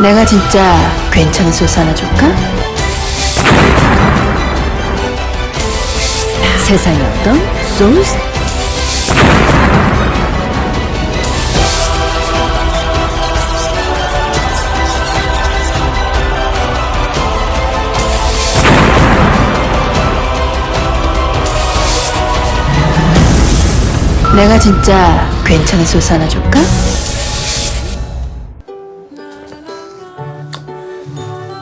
내가 진짜 괜찮은 소스 하나 줄까? 세상에 어떤 소스? 내가 진짜 괜찮은 소스 하나 줄까?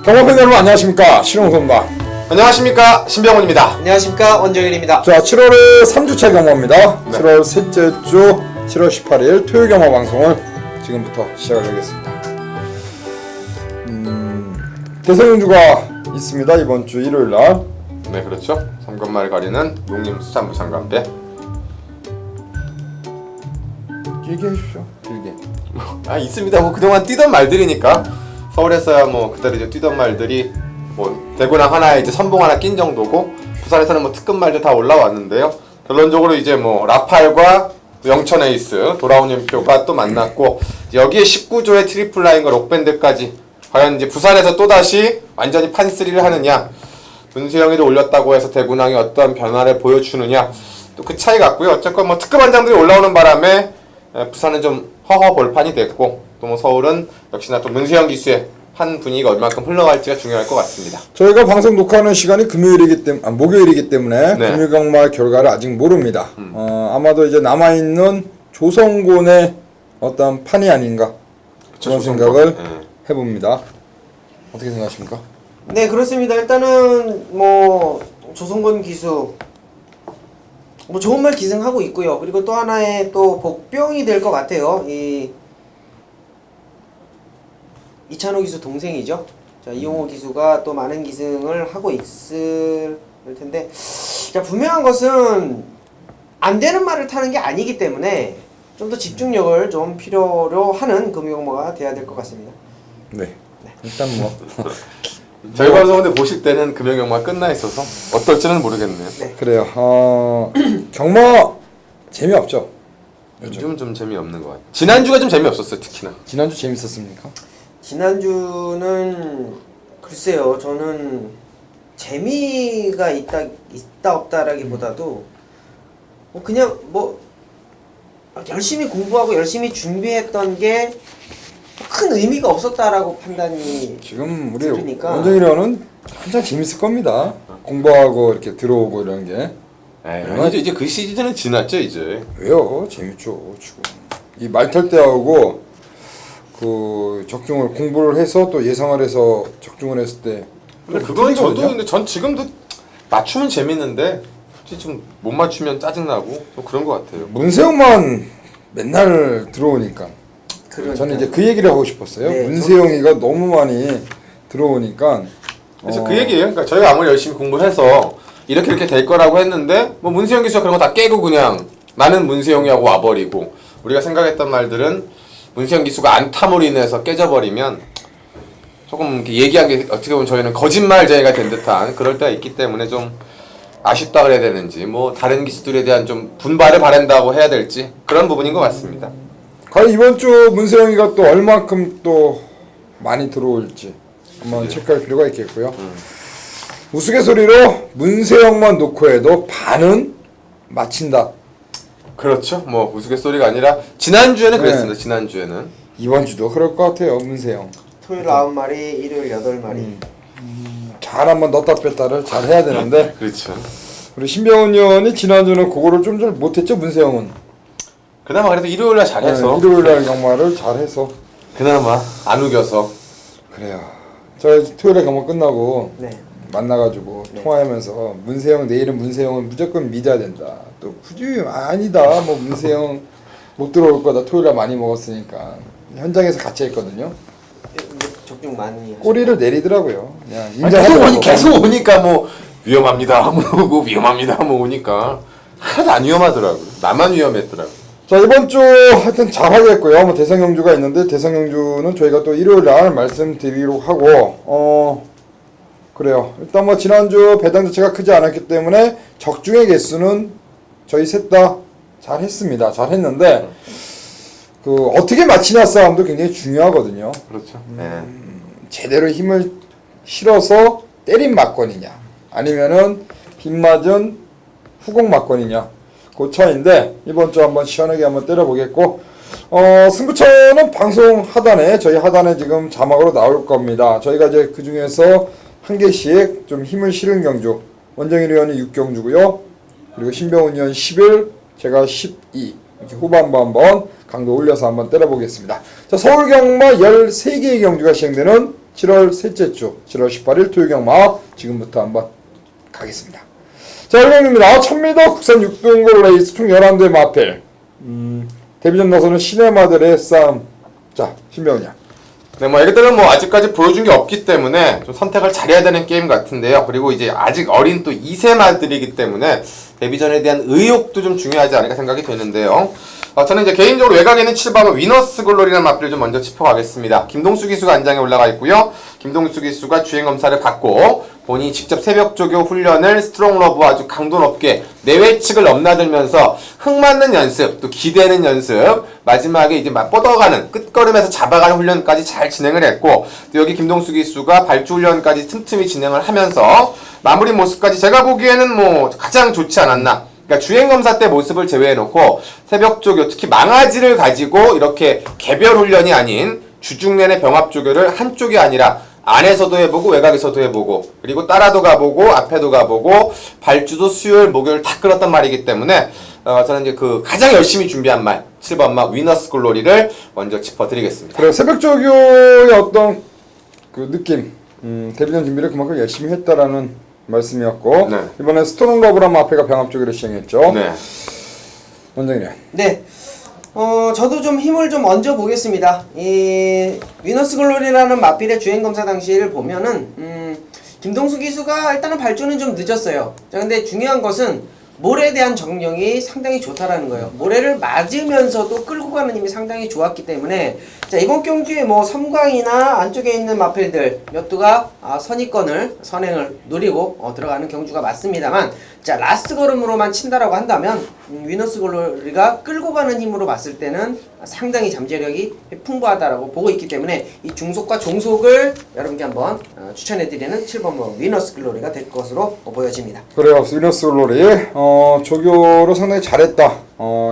경마팬 여러분 안녕하십니까, 신홍섭입니다. 안녕하십니까, 신병훈입니다. 안녕하십니까, 원정일입니다. 자, 7월의 3주차 경마입니다. 네. 7월 셋째 주 7월 18일 토요 경마 방송을 지금부터 시작을 하겠습니다. 대성윤주가 있습니다. 이번 주 일요일 날. 네, 그렇죠. 삼권말 가리는 농림수산부 장관배. 길게 해주십시오. 길게. 아, 있습니다. 뭐 그동안 뛰던 말들이니까 서울에서야 뭐 그때로 이제 뛰던 말들이 뭐 대구랑 하나에 이제 선봉 하나 낀 정도고, 부산에서는 뭐 특급 말들 다 올라왔는데요. 결론적으로 이제 뭐 라팔과 영천 에이스 돌아온 연표가 또 만났고, 여기에 19조의 트리플 라인과 록밴드까지 과연 이제 부산에서 또 다시 완전히 판쓰리를 하느냐, 문수영이를 올렸다고 해서 대구낭이 어떤 변화를 보여주느냐, 또 그 차이 같고요. 어쨌건 뭐 특급 한장들이 올라오는 바람에 부산은 좀 허허 벌판이 됐고, 또 뭐 서울은 역시나 또 문수영 기수의 한 분위기가 얼마큼 흘러갈지가 중요할 것 같습니다. 저희가 방송 녹화하는 시간이 목요일이기 때문에 네. 금요 경마 결과를 아직 모릅니다. 아마도 이제 남아있는 조성곤의 어떤 판이 아닌가, 그런 생각을 해봅니다. 어떻게 생각하십니까? 네, 그렇습니다. 일단은 뭐 조성곤 기수 뭐 좋은 말 기승하고 있고요. 그리고 또 하나의 또 복병이 될 것 같아요. 이찬호 기수 동생이죠. 자, 이용호 기수가 또 많은 기승을 하고 있을 텐데, 자, 분명한 것은 안 되는 말을 타는 게 아니기 때문에 좀 더 집중력을 좀 필요로 하는 금융공모가 돼야 될 것 같습니다. 네. 일단 뭐 저희 방송인데 보실 때는 금연경마가 끝나 있어서 어떨지는 모르겠네요. 네. 그래요. 경마 재미없죠? 요즘은 좀 재미없는 것 같아요. 지난주가 좀 재미없었어요, 특히나. 지난주 재밌었습니까? 지난주는 글쎄요, 저는 재미가 있다 없다라기보다도 뭐 그냥 뭐 열심히 공부하고 열심히 준비했던 게 큰 의미가 없었다라고 판단이 지금 우리 들으니까. 원정이려는 한참 재밌을 겁니다. 공부하고 이렇게 들어오고 이런 게. 에이, 이제 그 시즌은 지났죠, 이제. 왜요? 재밌죠. 지금 이 말탈 때하고 그 적중을 공부를 해서 또 예상을 해서 적중을 했을 때. 근데 그건 저도, 근데 전 지금도 맞추면 재밌는데 솔직히 좀 못 맞추면 짜증나고 좀 그런 것 같아요. 문세영만 맨날 들어오니까. 그러니까. 저는 이제 그 얘기를 하고 싶었어요. 네, 문세영이가 너무 많이 들어오니까. 그래서 그 얘기예요. 그러니까 저희가 아무리 열심히 공부해서 이렇게 될 거라고 했는데 뭐 문세영 기수가 그런 거 다 깨고 그냥 나는 문세영이 하고 와버리고, 우리가 생각했던 말들은 문세영 기수가 안탐으로 인해서 깨져버리면 조금 이렇게 얘기한 게 어떻게 보면 저희는 거짓말쟁이가 된 듯한 그럴 때가 있기 때문에 좀 아쉽다 그래야 되는지, 뭐 다른 기수들에 대한 좀 분발을 바란다고 해야 될지 그런 부분인 것 같습니다. 과연 이번 주 문세영이가 또 얼마큼 또 많이 들어올지 한번 체크할 필요가 있겠고요. 우스갯소리로 문세영만 놓고 해도 반은 맞힌다. 그렇죠. 뭐 우스갯소리가 아니라 지난주에는 네. 그랬습니다. 지난주에는. 이번 주도 그럴 것 같아요. 문세영. 토요일 9마리, 일요일 8마리. 잘 한번 넣었다 뺐다를 잘 해야 되는데 그렇죠. 우리 신병훈 의원이 지난주는 그거를 좀 잘 못했죠. 문세영은. 그나마 그래도 일요일날 잘해서. 일요일날 경마를 잘해서. 그나마 안 우겨서. 그래요. 저 토요일에 경마 끝나고 네. 만나가지고 통화하면서 문세영, 내일은 문세영은 무조건 믿어야 된다. 또 굳이 아니다. 뭐 문세영 못 들어올 거다. 토요일에 많이 먹었으니까. 현장에서 같이 했거든요. 적중 많이 꼬리를 내리더라고요. 그냥 아니, 계속 오니까 뭐 위험합니다 하면 오고 위험합니다 하면 오니까 하나도 안 위험하더라고요. 나만 위험했더라고요. 자, 이번 주 하여튼 잘 하겠고요. 뭐 대성경주가 있는데 대성경주는 저희가 또 일요일 날 말씀드리도록 하고 그래요. 일단 뭐 지난주 배당 자체가 크지 않았기 때문에 적중의 개수는 저희 셋 다 잘했습니다. 잘했는데 그 어떻게 맞히냐 싸움도 굉장히 중요하거든요. 그렇죠. 네. 제대로 힘을 실어서 때린 맞건이냐 아니면은 빗맞은 후공 맞건이냐 그 차이인데 이번 주 한번 시원하게 한번 때려보겠고 승부처는 방송 하단에 저희 하단에 지금 자막으로 나올 겁니다. 저희가 이제 그 중에서 한 개씩 좀 힘을 실은 경주 원정일 의원이 6경주고요. 그리고 신병훈 의원 11 제가 12 이렇게 후반부 한번 강도 올려서 한번 때려보겠습니다. 자, 서울 경마 13개의 경주가 시행되는 7월 셋째 주 7월 18일 토요 경마 지금부터 한번 가겠습니다. 자, 1경주입니다. 1000m 국산 6등골 레이스 총 11대 마필. 데뷔전 나서는 시네마들의 싸움. 자, 신병훈이야. 네, 뭐 이것들은 뭐 아직까지 보여준 게 없기 때문에 좀 선택을 잘해야 되는 게임 같은데요. 그리고 이제 아직 어린 또 2세마들이기 때문에 데뷔전에 대한 의욕도 좀 중요하지 않을까 생각이 되는데요. 저는 이제 개인적으로 외곽에는 7번 위너스 글로리라는 마필을 좀 먼저 짚어가겠습니다. 김동수 기수가 안장에 올라가 있고요. 김동수 기수가 주행검사를 받고 본인이 직접 새벽 조교 훈련을 스트롱러브와 아주 강도 높게 내외측을 넘나들면서 흥 맞는 연습, 또 기대는 연습, 마지막에 이제 막 뻗어가는 끝걸음에서 잡아가는 훈련까지 잘 진행을 했고, 또 여기 김동수 기수가 발주 훈련까지 틈틈이 진행을 하면서 마무리 모습까지 제가 보기에는 뭐 가장 좋지 않았나. 그러니까 주행검사 때 모습을 제외해놓고 새벽조교, 특히 망아지를 가지고 이렇게 개별 훈련이 아닌 주중 내내 병합조교를 한쪽이 아니라 안에서도 해보고 외곽에서도 해보고 그리고 따라도 가보고 앞에도 가보고 발주도 수요일 목요일 다 끌었단 말이기 때문에 저는 이제 그 가장 열심히 준비한 말 7번 막 위너스 글로리를 먼저 짚어드리겠습니다. 그래 새벽조교의 어떤 그 느낌 데뷔전 준비를 그만큼 열심히 했다라는 말씀이었고 네. 이번에 스토롱러브란 마페가 병합조교를 시행했죠. 네. 원장님. 네. 저도 좀 힘을 좀 얹어 보겠습니다. 이 위너스 글로리라는 마필의 주행 검사 당시를 보면은 김동수 기수가 일단은 발주는 좀 늦었어요. 자, 근데 중요한 것은 모래에 대한 정령이 상당히 좋다라는 거예요. 모래를 맞으면서도 끌고 가는 힘이 상당히 좋았기 때문에 자, 이번 경주에 뭐 섬광이나 안쪽에 있는 마필들 몇 두가 선행을 노리고 들어가는 경주가 맞습니다만 자, 라스트 걸음으로만 친다라고 한다면 위너스 글로리가 끌고 가는 힘으로 봤을 때는 상당히 잠재력이 풍부하다라고 보고 있기 때문에 이 중속과 종속을 여러분께 한번 추천해드리는 7번 위너스 글로리가 될 것으로 보여집니다. 그래요. 위너스 글로리 조교로 상당히 잘했다.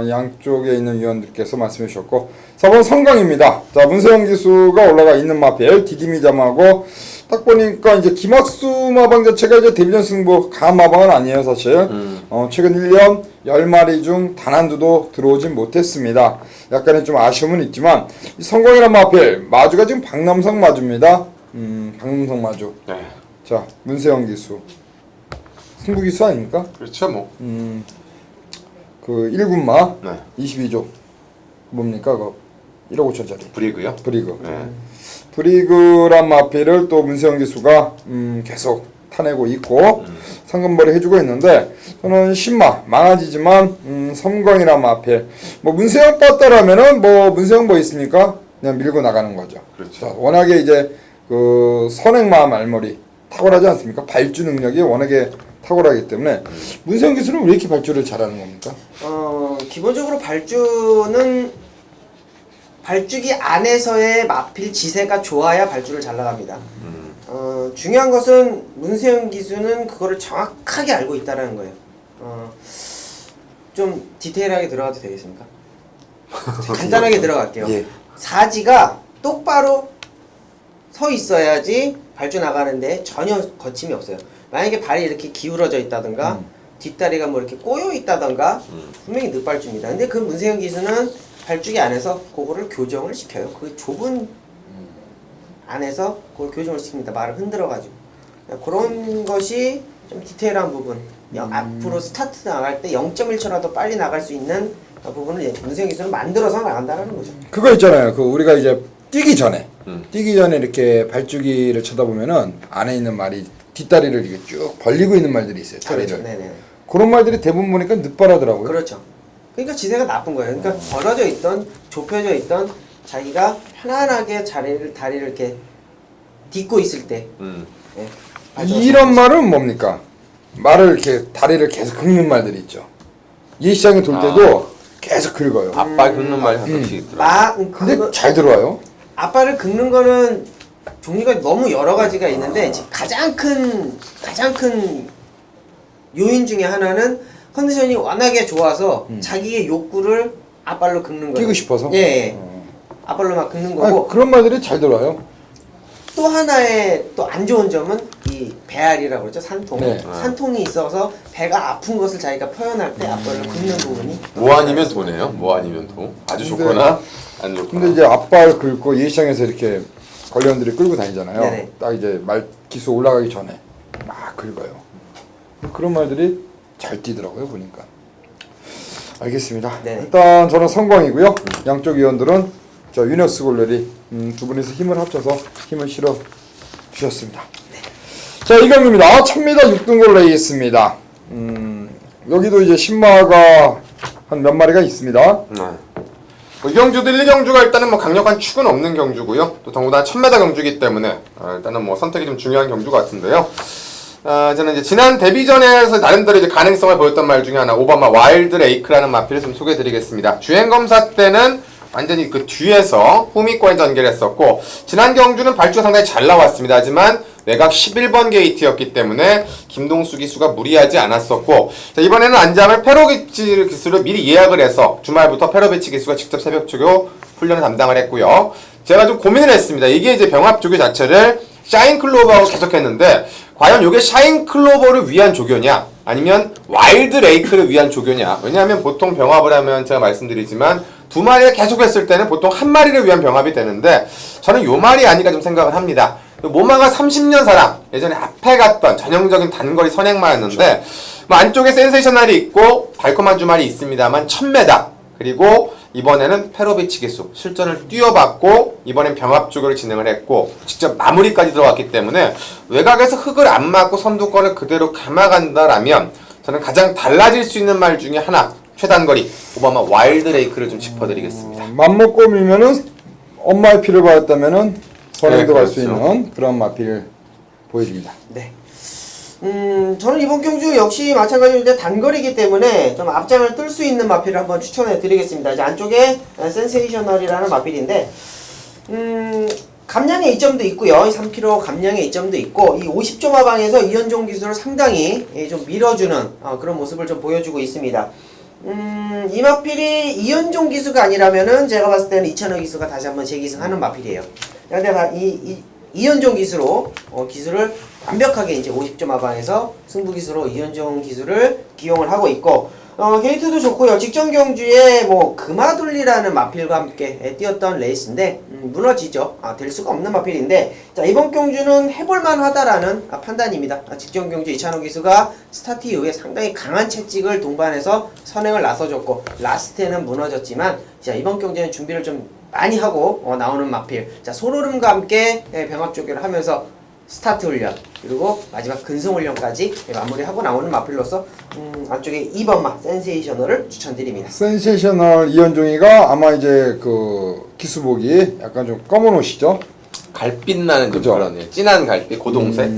양쪽에 있는 위원들께서 말씀해 주셨고 4번 성강입니다. 자, 문세영 기수가 올라가 있는 마필 디디미잠하고 딱 보니까 이제 김학수 마방 자체가 이제 데뷔전 승부 강한 마방은 아니에요 사실. 최근 1년 10마리 중 단 한두도 들어오진 못했습니다. 약간의 좀 아쉬움은 있지만 이 성광이란 마필 마주가 지금 박남성 마주입니다. 박남성 마주. 네. 자, 문세영 기수 승부 기수 아닙니까? 그렇죠 뭐. 그 1군마 네. 22조 뭡니까 그 1억 5천짜리 브리그요? 브리그. 네. 브리그란 마필을 또 문세영 기수가 계속 타내고 있고 상금벌이 해주고 있는데 저는 신마 망아지지만 섬광이란 마필 뭐 문세영 뻗다라면은 뭐 문세영 뭐 있습니까? 그냥 밀고 나가는 거죠. 그렇죠. 자, 워낙에 이제 그 선행마 말머리 탁월하지 않습니까? 발주 능력이 워낙에 탁월하기 때문에 문세영 기수는 왜 이렇게 발주를 잘하는 겁니까? 기본적으로 발주는 발주기 안에서의 마필 지세가 좋아야 발주를 잘 나갑니다. 중요한 것은 문세영 기수는 그거를 정확하게 알고 있다라는 거예요. 좀 디테일하게 들어가도 되겠습니까? 간단하게 들어갈게요. 예. 사지가 똑바로 서 있어야지 발주 나가는데 전혀 거침이 없어요. 만약에 발이 이렇게 기울어져 있다든가 뒷다리가 뭐 이렇게 꼬여 있다든가 분명히 늦발주입니다. 근데 그 문세영 기수는 발주기 안에서 그거를 교정을 시켜요. 그 좁은 안에서 그걸 교정을 시킵니다. 말을 흔들어가지고. 그런 것이 좀 디테일한 부분. 앞으로 스타트 나갈 때 0.1초라도 빨리 나갈 수 있는 부분을 문세영 기수는 만들어서 나간다는 거죠. 그거 있잖아요. 그 우리가 이제 뛰기 전에 이렇게 발주기를 쳐다보면은 안에 있는 말이 뒷다리를 이렇게 쭉 벌리고 있는 말들이 있어요. 다리를. 그렇죠. 네네. 그런 말들이 대부분 보니까 늦발하더라고요. 그렇죠. 그러니까 지세가 나쁜 거예요. 그러니까 벌어져 있던 좁혀져 있던 자기가 편안하게 다리를 이렇게 딛고 있을 때. 예, 이런 말은 뭡니까? 말을 이렇게 다리를 계속 긁는 말들이 있죠. 이 시장에 돌 때도 계속 긁어요. 앞발 긁는 말이 가끔씩 있더라고요. 근데 잘 들어와요. 앞발을 긁는 거는 종류가 너무 여러 가지가 있는데 지금 가장 큰 요인 중에 하나는 컨디션이 워낙에 좋아서 자기의 욕구를 앞발로 긁는 거예요. 뛰고 싶어서? 예. 앞발로 막 긁는 거고. 그런 말들이 잘 들어와요. 또 하나의 또 안 좋은 점은 이 배알이라고 그러죠. 산통. 네. 산통이 있어서 배가 아픈 것을 자기가 표현할 때 앞발을 긁는 부분이. 뭐 아니면 도네요. 뭐 아니면 도. 아주 근데- 좋거나 안 좋거나. 근데 이제 앞발 긁고 예시장에서 이렇게 관련들이 끌고 다니잖아요. 네네. 딱 이제 말 기수 올라가기 전에 막 긁어요. 그런 말들이 잘 뛰더라고요 보니까. 알겠습니다. 네. 일단 저는 성광이고요. 양쪽 위원들은 저 유너스 골레리 두 분이서 힘을 합쳐서 힘을 실어 주셨습니다. 자, 이 경기입니다. 1000m 6등골 레이스입니다. 여기도 이제 신마가 한 몇 마리가 있습니다. 이 경주도 1, 2경주가 일단은 뭐 강력한 축은 없는 경주고요. 또 더구나 1000m 경주이기 때문에 일단은 뭐 선택이 좀 중요한 경주 같은데요. 저는 이제 지난 데뷔전에서 나름대로 이제 가능성을 보였던 말 중에 하나, 오바마 와일드 레이크라는 마필을 좀 소개해드리겠습니다. 주행 검사 때는 완전히 그 뒤에서 후미권에 전개했었고, 지난 경주는 발주가 상당히 잘 나왔습니다. 하지만 외곽 11번 게이트였기 때문에 김동수 기수가 무리하지 않았었고, 자, 이번에는 안장을 페로비치 기수를 미리 예약을 해서 주말부터 페로비치 기수가 직접 새벽 조교 훈련을 담당을 했고요. 제가 좀 고민을 했습니다. 이게 이제 병합 조교 자체를 샤인 클로버하고 계속했는데 과연 이게 샤인 클로버를 위한 조교냐 아니면 와일드 레이크를 위한 조교냐. 왜냐하면 보통 병합을 하면 제가 말씀드리지만 두 마리를 계속 했을 때는 보통 한 마리를 위한 병합이 되는데 저는 요 말이 아니까 좀 생각을 합니다. 모마가 30년 사랑, 예전에 앞에 갔던 전형적인 단거리 선행마였는데 뭐 안쪽에 센세이셔널이 있고 달콤한 주말이 있습니다만 1000m, 그리고 이번에는 페로비치 기수 실전을 뛰어봤고 이번엔 병합 조교를 진행을 했고 직접 마무리까지 들어갔기 때문에 외곽에서 흙을 안 맞고 선두권을 그대로 감아간다라면 저는 가장 달라질 수 있는 말 중에 하나, 최단거리 오바마 와일드 레이크를 좀 짚어드리겠습니다. 맘먹고 밀면은 엄마의 피를 받았다면은 선행도 갈 수 그렇죠. 있는 그런 마필을 보여줍니다. 네. 저는 이번 경주 역시 마찬가지로 이제 단거리이기 때문에 좀 앞장을 뜰 수 있는 마필을 한번 추천해 드리겠습니다. 이제 안쪽에 센세이셔널이라는 마필인데, 감량의 이점도 있고요. 이 3km 감량의 이점도 있고, 이 50점 하방에서 이현종 기수를 상당히 좀 밀어주는 그런 모습을 좀 보여주고 있습니다. 이 마필이 이현종 기수가 아니라면은 제가 봤을 때는 이찬호 기수가 다시 한번 재기승하는 마필이에요. 근데 이현종 기수로 기수를 완벽하게 이제 50점 하방에서 승부 기수로 이현종 기수를 기용을 하고 있고, 게이트도 좋고요. 직전 경주에 뭐 금화둘리라는 마필과 함께 뛰었던 레이스인데 무너지죠. 될 수가 없는 마필인데, 자, 이번 경주는 해볼만 하다라는 판단입니다. 직전 경주 이찬호 기수가 스타트 이후에 상당히 강한 채찍을 동반해서 선행을 나서줬고 라스트에는 무너졌지만, 자, 이번 경주는 준비를 좀 많이 하고 나오는 마필. 자, 소로름과 함께 병합 조교를 하면서 스타트 훈련 그리고 마지막 근성 훈련까지 마무리하고 나오는 마필로서 안쪽에 2번마 센세이셔널을 추천드립니다. 센세이셔널 이현종이가 아마 이제 그 기수복이 약간 좀 검은 옷이죠. 갈빛 나는 좀 그죠? 그런 진한 갈빛, 고동색.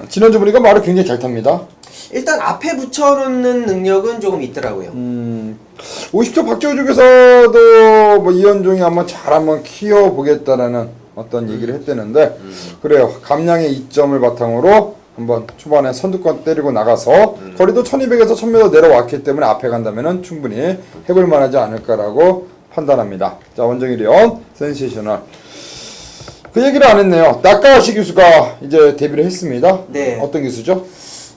지난주 보니까 말을 굉장히 잘 탑니다. 일단 앞에 붙여놓는 능력은 조금 있더라고요. 50초 박지호 쪽에서도 뭐 이현종이 한번 잘 한번 키워보겠다라는 어떤 얘기를 했대는데, 그래요. 감량의 이점을 바탕으로 한번 초반에 선두권 때리고 나가서 거리도 1200에서 1000m 내려왔기 때문에 앞에 간다면은 충분히 해볼 만하지 않을까라고 판단합니다. 자, 원정일위원 센세이셔널. 그 얘기를 안 했네요. 나카와시 기수가 이제 데뷔를 했습니다. 네. 어떤 기수죠?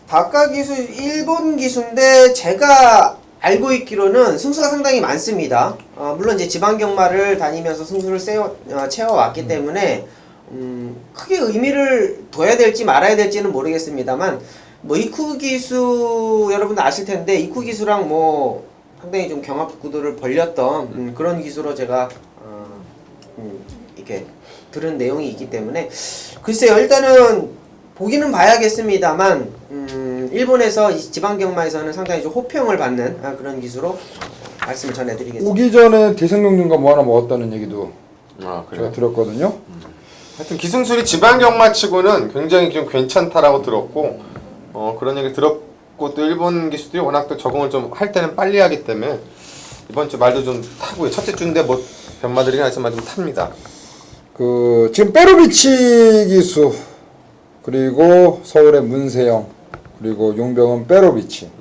다카 기수 일본 기수인데 제가 알고 있기로는 승수가 상당히 많습니다. 물론 이제 지방 경마를 다니면서 승수를 채워왔기 때문에 크게 의미를 둬야 될지 말아야 될지는 모르겠습니다만, 뭐 이쿠 기수 여러분들 아실 텐데 이쿠 기수랑 뭐 상당히 좀 경합 구도를 벌렸던 그런 기수로 제가 이렇게 들은 내용이 있기 때문에 글쎄요, 일단은 보기는 봐야겠습니다만 일본에서 지방 경마에서는 상당히 좀 호평을 받는 그런 기수로 말씀을 전해드리겠습니다. 오기 전에 대성령님과 뭐 하나 먹었다는 얘기도 그래요? 제가 들었거든요. 하여튼 기승술이 지방 경마치고는 굉장히 좀 괜찮다라고 들었고, 그런 얘기 들었고, 또 일본 기수들이 워낙 또 적응을 좀 할 때는 빨리 하기 때문에 이번 주 말도 좀 타고요. 첫째 주인데 뭐 변마들이긴 하지만 좀 탑니다. 그 지금 빼로비치 기수 그리고 서울의 문세영 그리고 용병은 빼로비치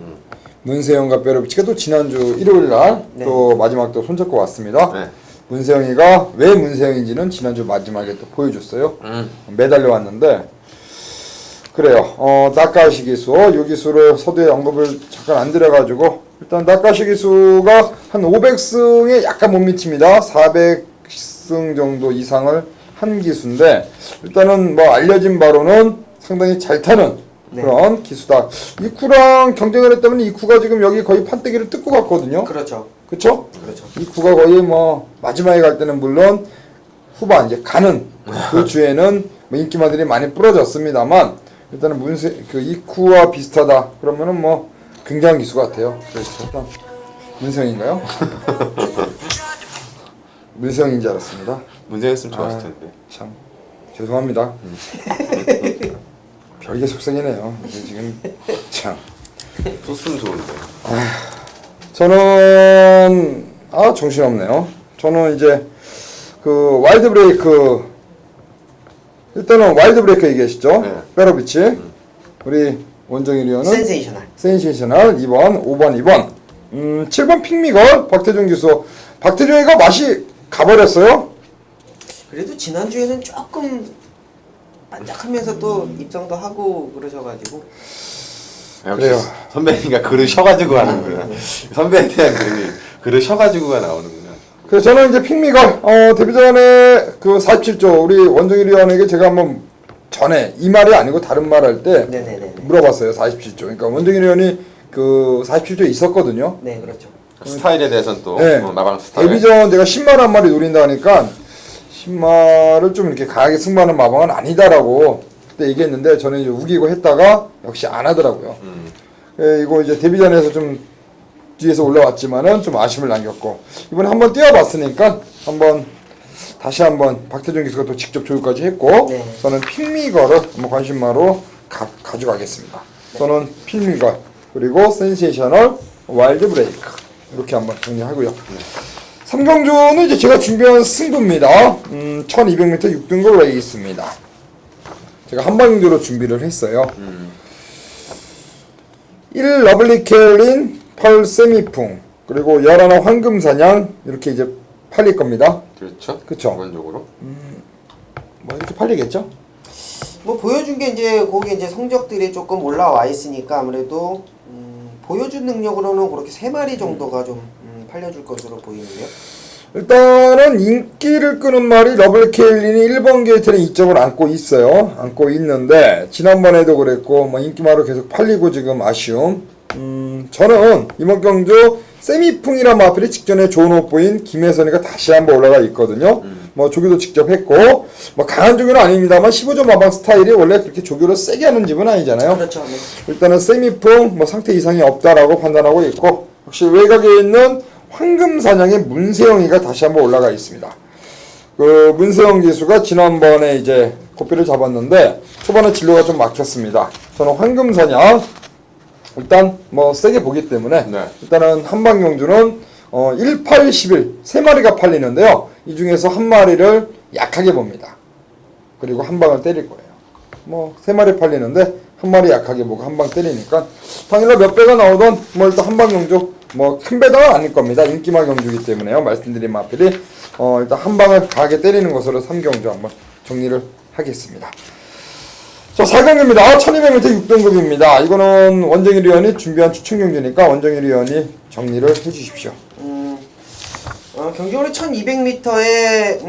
문세영과 빼로비치가 또 지난주 일요일 날 또 네. 마지막 또 손잡고 왔습니다. 네. 문세영이가 왜 문세영인지는 지난주 마지막에 또 보여줬어요. 매달려 왔는데 그래요. 나카시 기수 이 기수를 서두에 언급을 잠깐 안 드려가지고 일단 나카시 기수가 한 500승에 약간 못 미칩니다. 400승 정도 이상을 한 기수인데 일단은 뭐 알려진 바로는 상당히 잘 타는 네. 그런 기수다. 이쿠랑 경쟁을 했다면 이쿠가 지금 여기 거의 판때기를 뜯고 갔거든요. 그렇죠. 그쵸? 그렇죠. 이쿠가 거의 뭐 마지막에 갈 때는 물론 후반 이제 가는 그 주에는 뭐 인기마들이 많이 부러졌습니다만 일단은 그 이쿠와 비슷하다 그러면은 뭐 굉장한 기수 같아요. 그렇죠. 일단 문세영인가요? 문세영인 줄 알았습니다. 문제였으면 좋았을 텐데. 참 죄송합니다. 별게 속성이네요. 이게 지금 참 소스는 좋은데. 저는 정신없네요. 저는 이제 그 와일드 브레이크 일단은 와일드 브레이크 얘기하시죠. 네. 빼로비치 우리 원정일 위원은 센세이셔널. 센세이셔널 2번 5번 2번 7번 핑미걸 박태준 기수 박태준이가 맛이 가버렸어요. 그래도 지난주에는 조금 반짝하면서 또 입성도 하고 그러셔가지고 역시 그래요. 선배님과 그르셔가지고 하는구나. 선배에 대한 그르셔가지고가 나오는구나. 그래서 저는 이제 핑미걸 데뷔전에 그 47조 우리 원정일 위원에게 제가 한번 전에 이 말이 아니고 다른 말 할 때 네네네. 물어봤어요. 47조. 그러니까 원정일 위원이 그 47조 있었거든요. 네 그렇죠. 그 스타일에 대해서는 또 네. 마방 스타일. 데뷔전 제가 10만 한 마리 노린다 하니까 10마를 좀 이렇게 강하게 승부하는 마방은 아니다라고 그때 얘기했는데 저는 이제 우기고 했다가 역시 안 하더라고요. 이거 이제 데뷔전에서 좀 뒤에서 올라왔지만은 좀 아쉬움을 남겼고 이번에 한번 뛰어봤으니까 다시 한번 박태준 기수가 또 직접 조율까지 했고 네. 저는 핑미걸을 한번 관심마로 가져가겠습니다. 저는 핑미걸 그리고 센세이셔널 와일드 브레이크 이렇게 한번 정리하고요. 삼경주는 이제 제가 준비한 승부입니다. 1200m 6등급 레이스입니다. 제가 한방경주로 준비를 했어요. 1 러블리 켈린 8 세미풍 그리고 11 황금사냥 이렇게 이제 팔릴 겁니다. 그렇죠. 그쵸. 기본적으로. 뭐 이렇게 팔리겠죠? 뭐 보여준 게 이제 거기 이제 성적들이 조금 올라와 있으니까 아무래도 보여준 능력으로는 그렇게 3마리 정도가 좀 팔려줄 것으로 보이는데요. 일단은 인기를 끄는 말이 러블리 케일린이 1번 게이트는 이점을 안고 있어요. 안고 있는데 지난번에도 그랬고 뭐 인기말로 계속 팔리고 지금 아쉬움. 저는 이번 경주 세미풍이란 마필이 직전에 좋은 호포인 김혜선이가 다시 한번 올라가 있거든요. 뭐 조교도 직접 했고 뭐 강한 조교는 아닙니다만 15점 마방 스타일이 원래 그렇게 조교를 세게 하는 집은 아니잖아요. 그렇죠. 네. 일단은 세미풍 뭐 상태 이상이 없다라고 판단하고 있고 혹시 외곽에 있는 황금사냥의 문세영이가 다시 한번 올라가 있습니다. 그 문세영 기수가 지난번에 이제 고삐를 잡았는데 초반에 진로가 좀 막혔습니다. 저는 황금사냥 일단 뭐 세게 보기 때문에 네. 일단은 한방경주는 1, 8, 11 3마리가 팔리는데요. 이 중에서 한 마리를 약하게 봅니다. 그리고 한 방을 때릴 거예요. 뭐 3마리 팔리는데 한 마리 약하게 보고 한 방 때리니까 당일날 몇 배가 나오던 뭐 일단 한방경주 뭐 큰 배당은 아닐 겁니다. 인기마 경주이기 때문에요. 말씀드린 마필이 일단 한 방을 강하게 때리는 것으로 3경주 한번 정리를 하겠습니다. 자, 4경기입니다. 1200m 6등급입니다. 이거는 원정일 위원이 준비한 추천 경기니까 원정일 위원이 정리를 해주십시오. 경기원이 1200m에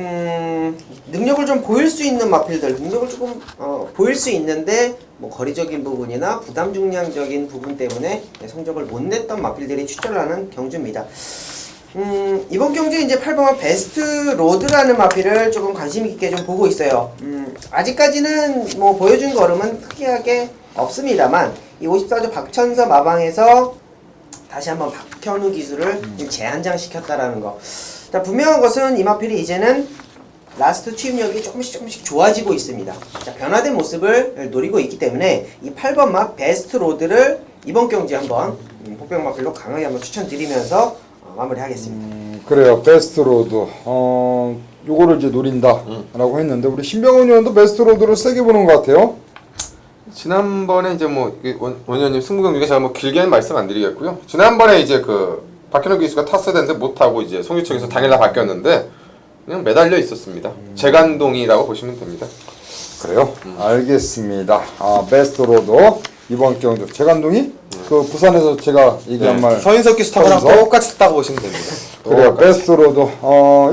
능력을 좀 보일 수 있는 마필들 능력을 조금 보일 수 있는데 뭐 거리적인 부분이나 부담 중량적인 부분 때문에 성적을 못 냈던 마필들이 출전을 하는 경주입니다. 이번 경주 이제 8번마 베스트 로드라는 마필을 조금 관심 있게 좀 보고 있어요. 아직까지는 뭐 보여준 걸음은 특이하게 없습니다만 이 54조 박천서 마방에서 다시 한번 박현우 기술을 재한장 시켰다라는 거. 자, 분명한 것은 이 마필이 이제는 라스트 투입력이 조금씩 좋아지고 있습니다. 자, 변화된 모습을 노리고 있기 때문에 이 8번 마 베스트 로드를 이번 경기에 한번 복병 마필로 강하게 한번 추천드리면서 마무리하겠습니다. 그래요. 베스트 로드. 요거를 이제 노린다라고 했는데 우리 신병훈 의원도 베스트 로드를 세게 보는 것 같아요. 지난번에 이제 뭐 원장님 승부 경기가 제가 뭐 길게는 말씀 안 드리겠고요. 지난번에 이제 그 박현욱 기수가 탔어야 되는데 못 타고 이제 송유철에서 당일날 바뀌었는데 그냥 매달려 있었습니다. 재간동이라고 보시면 됩니다. 그래요? 알겠습니다. 베스트 로드 이번 경주 재간동이 그 부산에서 제가 얘기한 말. 서인석 기수 타고 서인석? 똑같이 타고 보시면 됩니다. 그래요. 베스트 로드.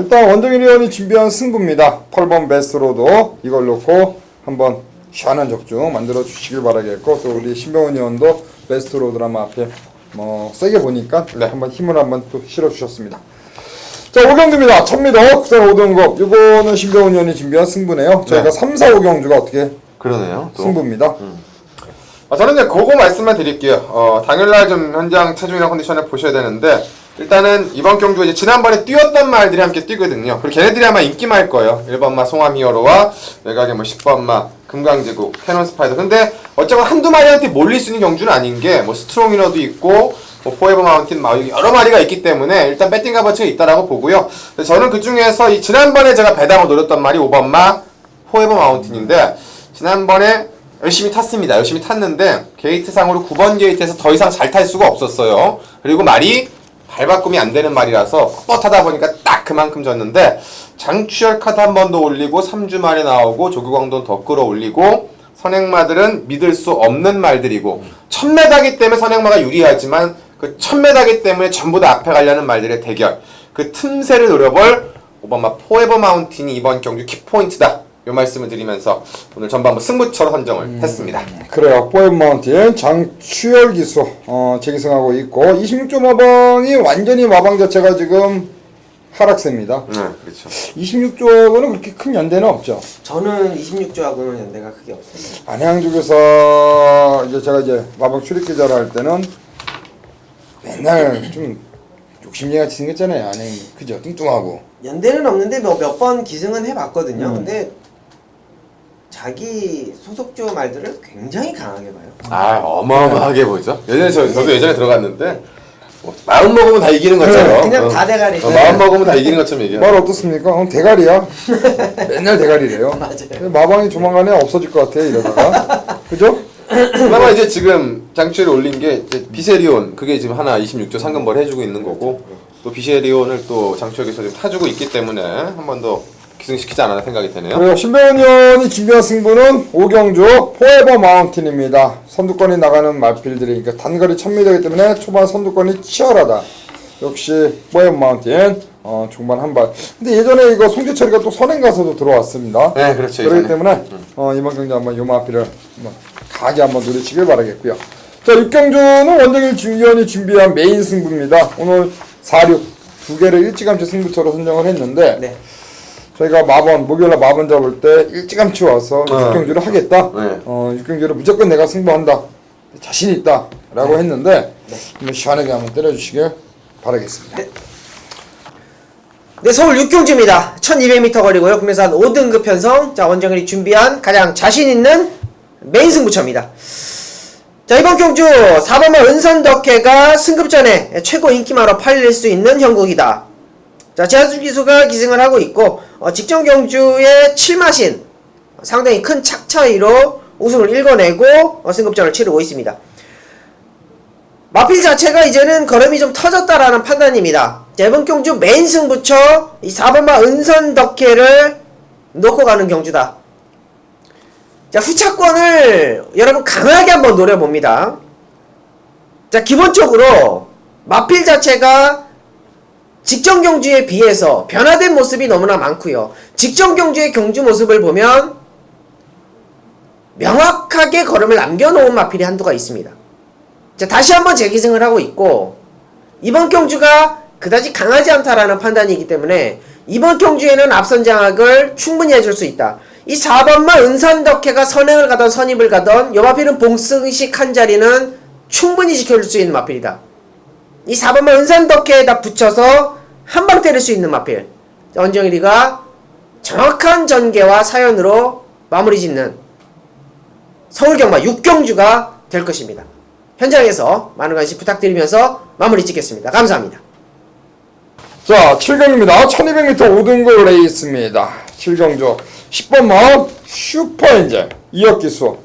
일단 원정일 의원이 준비한 승부입니다. 8번 베스트 로드 이걸 놓고 한번 시원한 적중 만들어 주시길 바라겠고 또 우리 신병훈 의원도 베스트 로드라면 앞에 뭐 세게 보니까 네. 한번 힘을 한번 또 실어 주셨습니다. 자 5경주입니다. 1000m 국산 5등급 이거는 신병훈 의원이 준비한 승부네요. 저희가 3, 4, 5경주가 어떻게 그러네요. 또. 승부입니다. 저는 이제 그거 말씀만 드릴게요. 당일날 좀 현장 체중이나 컨디션을 보셔야 되는데 일단은 이번 경주가 이제 지난번에 뛰었던 말들이 함께 뛰거든요. 그리고 걔네들이 아마 인기말 거예요. 1번마 송암 히어로와 외곽에 뭐 10번마 금강제국 캐논 스파이더. 근데 어쨌건 한두 마리한테 몰릴 수 있는 경주는 아닌 게 뭐 스트롱 위너도 있고 뭐 포에버 마운틴 여러 마리가 있기 때문에 일단 배팅 값어치가 있다라고 보고요. 저는 그 중에서 이 지난번에 제가 배당을 노렸던 말이 5번마 포에버 마운틴인데 지난번에 열심히 탔습니다. 열심히 탔는데 게이트상으로 9번 게이트에서 더 이상 잘 탈 수가 없었어요. 그리고 말이 발바꿈이 안 되는 말이라서 뻣뻣하다 보니까 딱 그만큼 졌는데 장추열 카드 한 번 더 올리고 3주 만에 나오고 조규광돈 더 끌어올리고 선행마들은 믿을 수 없는 말들이고 1000m이기 때문에 선행마가 유리하지만 그 1000m이기 때문에 전부 다 앞에 가려는 말들의 대결 그 틈새를 노려볼 오바마 포에버 마운틴이 이번 경주 키포인트다. 요 말씀을 드리면서 오늘 전반부 승부처로 선정을 했습니다. 그래요. 포에버 마운틴 장추열 기수 재기승하고 있고 26조 마방이 완전히 마방 자체가 지금 하락세입니다. 네, 그렇죠. 26조하고는 그렇게 큰 연대는 없죠. 저는 26조하고는 연대가 크게 없습니다. 안양 쪽에서 이제 제가 이제 마방 출입 기자를 할 때는 맨날 좀 욕심쟁이같이 생겼잖아요. 안양 그죠? 뚱뚱하고. 연대는 없는데 몇 번 기승은 해봤거든요. 근데 자기 소속조 말들을 굉장히 강하게 봐요. 어마어마하게 보죠. 예전에 저도 예전에 들어갔는데 뭐, 마음 먹으면 다 이기는 것처럼 그냥 다 대가리. 마음 먹으면 다 이기는 것처럼 얘기해요. 말 어떻습니까? 대가리야. 맨날 대가리래요. 맞아요. 마방이 조만간에 없어질 것 같아 이러다가. 그죠? 그나마 이제 지금 장치를 올린 게 이제 비세리온 그게 지금 하나 26조 상금벌 해주고 있는 거고 또 비세리온을 또 장치역에서 지금 타주고 있기 때문에 한 번 더 기승시키지 않았나 생각이 되네요. 그리고 신병훈 의원이 준비한 승부는 5경주 포에버 마운틴입니다. 선두권이 나가는 말필들이 그러니까 단거리 1000m이기 때문에 초반 선두권이 치열하다. 역시 포에버 마운틴 중반 한 발. 근데 예전에 이거 송재철이가 또 선행 가서도 들어왔습니다. 네, 그렇죠. 그렇기 예전에. 때문에 이번 경주 한번 요 마필을 한번 강하게 한번 노리시길 바라겠고요. 자 6경주는 원정일 의원이 준비한 메인 승부입니다. 오늘 4, 6 두 개를 일찌감치 승부처로 선정을 했는데 네. 저희가 목요일날 마번 잡을 때 일찌감치 와서 6경주를 하겠다. 네. 6경주를 무조건 내가 승부한다. 자신 있다. 라고 했는데 한번 시원하게 한번 때려주시길 바라겠습니다. 네, 서울 6경주입니다. 1200m 거리고요. 국내산 5등급 편성. 자, 원정일이 준비한 가장 자신 있는 메인 승부처입니다. 자, 이번 경주 4번마 은선덕회가 승급전에 최고 인기마로 팔릴 수 있는 형국이다. 자, 제한수 기수가 기승을 하고 있고 직전 경주의 7마신 상당히 큰 착 차이로 우승을 일궈내고 승급전을 치르고 있습니다. 마필 자체가 이제는 걸음이 좀 터졌다라는 판단입니다. 자, 이번 경주 메인 승부처 이 4번마 은선덕회를 놓고 가는 경주다. 자, 후차권을 여러분 강하게 한번 노려봅니다. 자, 기본적으로 마필 자체가 직전 경주에 비해서 변화된 모습이 너무나 많고요. 직전 경주의 경주 모습을 보면 명확하게 걸음을 남겨놓은 마필이 한두가 있습니다. 자, 다시 한번 재기승을 하고 있고 이번 경주가 그다지 강하지 않다라는 판단이기 때문에 이번 경주에는 앞선 장악을 충분히 해줄 수 있다. 이 4번마 은선덕회가 선행을 가던 선입을 가던 요 마필은 봉승식 한 자리는 충분히 지켜줄 수 있는 마필이다. 이 4번마 은선덕회에다 붙여서 한방 때릴 수 있는 마필. 원정일이가 정확한 전개와 사연으로 마무리 짓는 서울경마 6경주가 될 것입니다. 현장에서 많은 관심 부탁드리면서 마무리 짓겠습니다. 감사합니다. 자, 7경입니다. 1200m 5등급 레이스입니다. 7경주 10번 마음 슈퍼엔젤 2억 기수.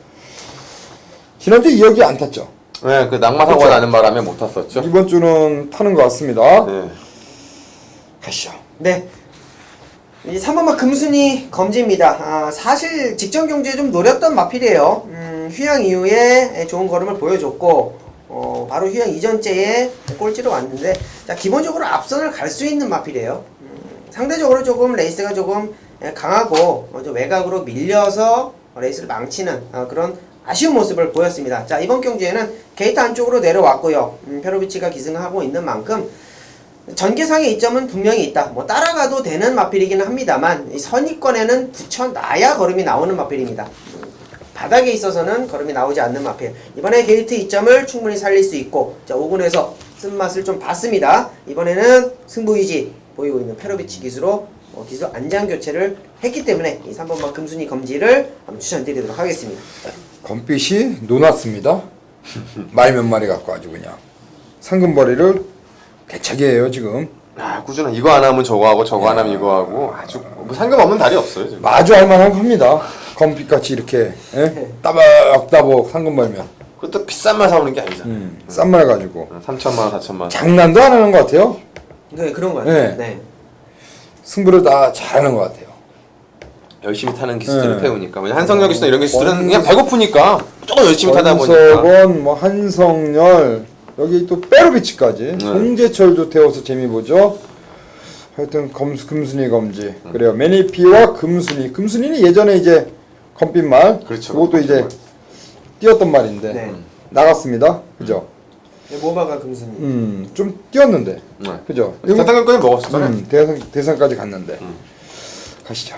지난주 2억이 안 탔죠. 네, 그 낙마 사고가 나는 바람에 못 탔었죠. 이번 주는 타는 것 같습니다. 네. 가시죠. 네. 이 3번마 금순이 검지입니다. 사실 직전 경주에 좀 노렸던 마필이에요. 휴양 이후에 좋은 걸음을 보여줬고 바로 휴양 이전째에 꼴찌로 왔는데 자, 기본적으로 앞선을 갈 수 있는 마필이에요. 상대적으로 조금 레이스가 조금 강하고 좀 외곽으로 밀려서 레이스를 망치는 그런 아쉬운 모습을 보였습니다. 자, 이번 경주에는 게이트 안쪽으로 내려왔고요. 페로비치가 기승하고 있는 만큼 전개상의 이점은 분명히 있다. 뭐 따라가도 되는 마필이기는 합니다만 이 선입권에는 붙여놔야 걸음이 나오는 마필입니다. 바닥에 있어서는 걸음이 나오지 않는 마필. 이번에 게이트 이점을 충분히 살릴 수 있고 자, 5군에서 쓴맛을 좀 봤습니다. 이번에는 승부의지 보이고 있는 페로비치 기수로 기수 안장 교체를 했기 때문에 이 3번마 금순이 검지를 한번 추천드리도록 하겠습니다. 검빛이 노났습니다. 말 몇 마리 갖고 아주 그냥 상금벌이를 개차게해요 지금. 꾸준한 이거 안 하면 저거 하고 저거 안 하면 이거 하고 아주 뭐 상관없는 달이 없어요 지금. 마주 할만한 겁니다. 검빛같이 이렇게 따박따박 상금 벌면 그것도 비싼 말 사오는 게 아니잖아. 싼 말 가지고 3천만 원, 4천만 원. 장난도 안 하는 것 같아요. 네, 그런 거 같아요. 네. 승부를 다 잘하는 것 같아요. 열심히 타는 기수들을 네. 배우니까 한성열 기수나 이런 기수들은 그냥 배고프니까 조금 열심히 타다 보니까. 권석원, 뭐 한성열, 여기 또 페로비치까지 송재철도 태워서 재미 보죠. 하여튼 금순이 검지. 그래요. 매니피와 금순이. 금순이는 예전에 이제 검빛말. 그렇죠. 그것도 이제 뛰었던 말인데 네. 나갔습니다. 그죠? 모바가 금순이. 좀 뛰었는데. 네. 그죠? 대상권까지 먹었었잖아요. 대상까지 갔는데. 가시죠.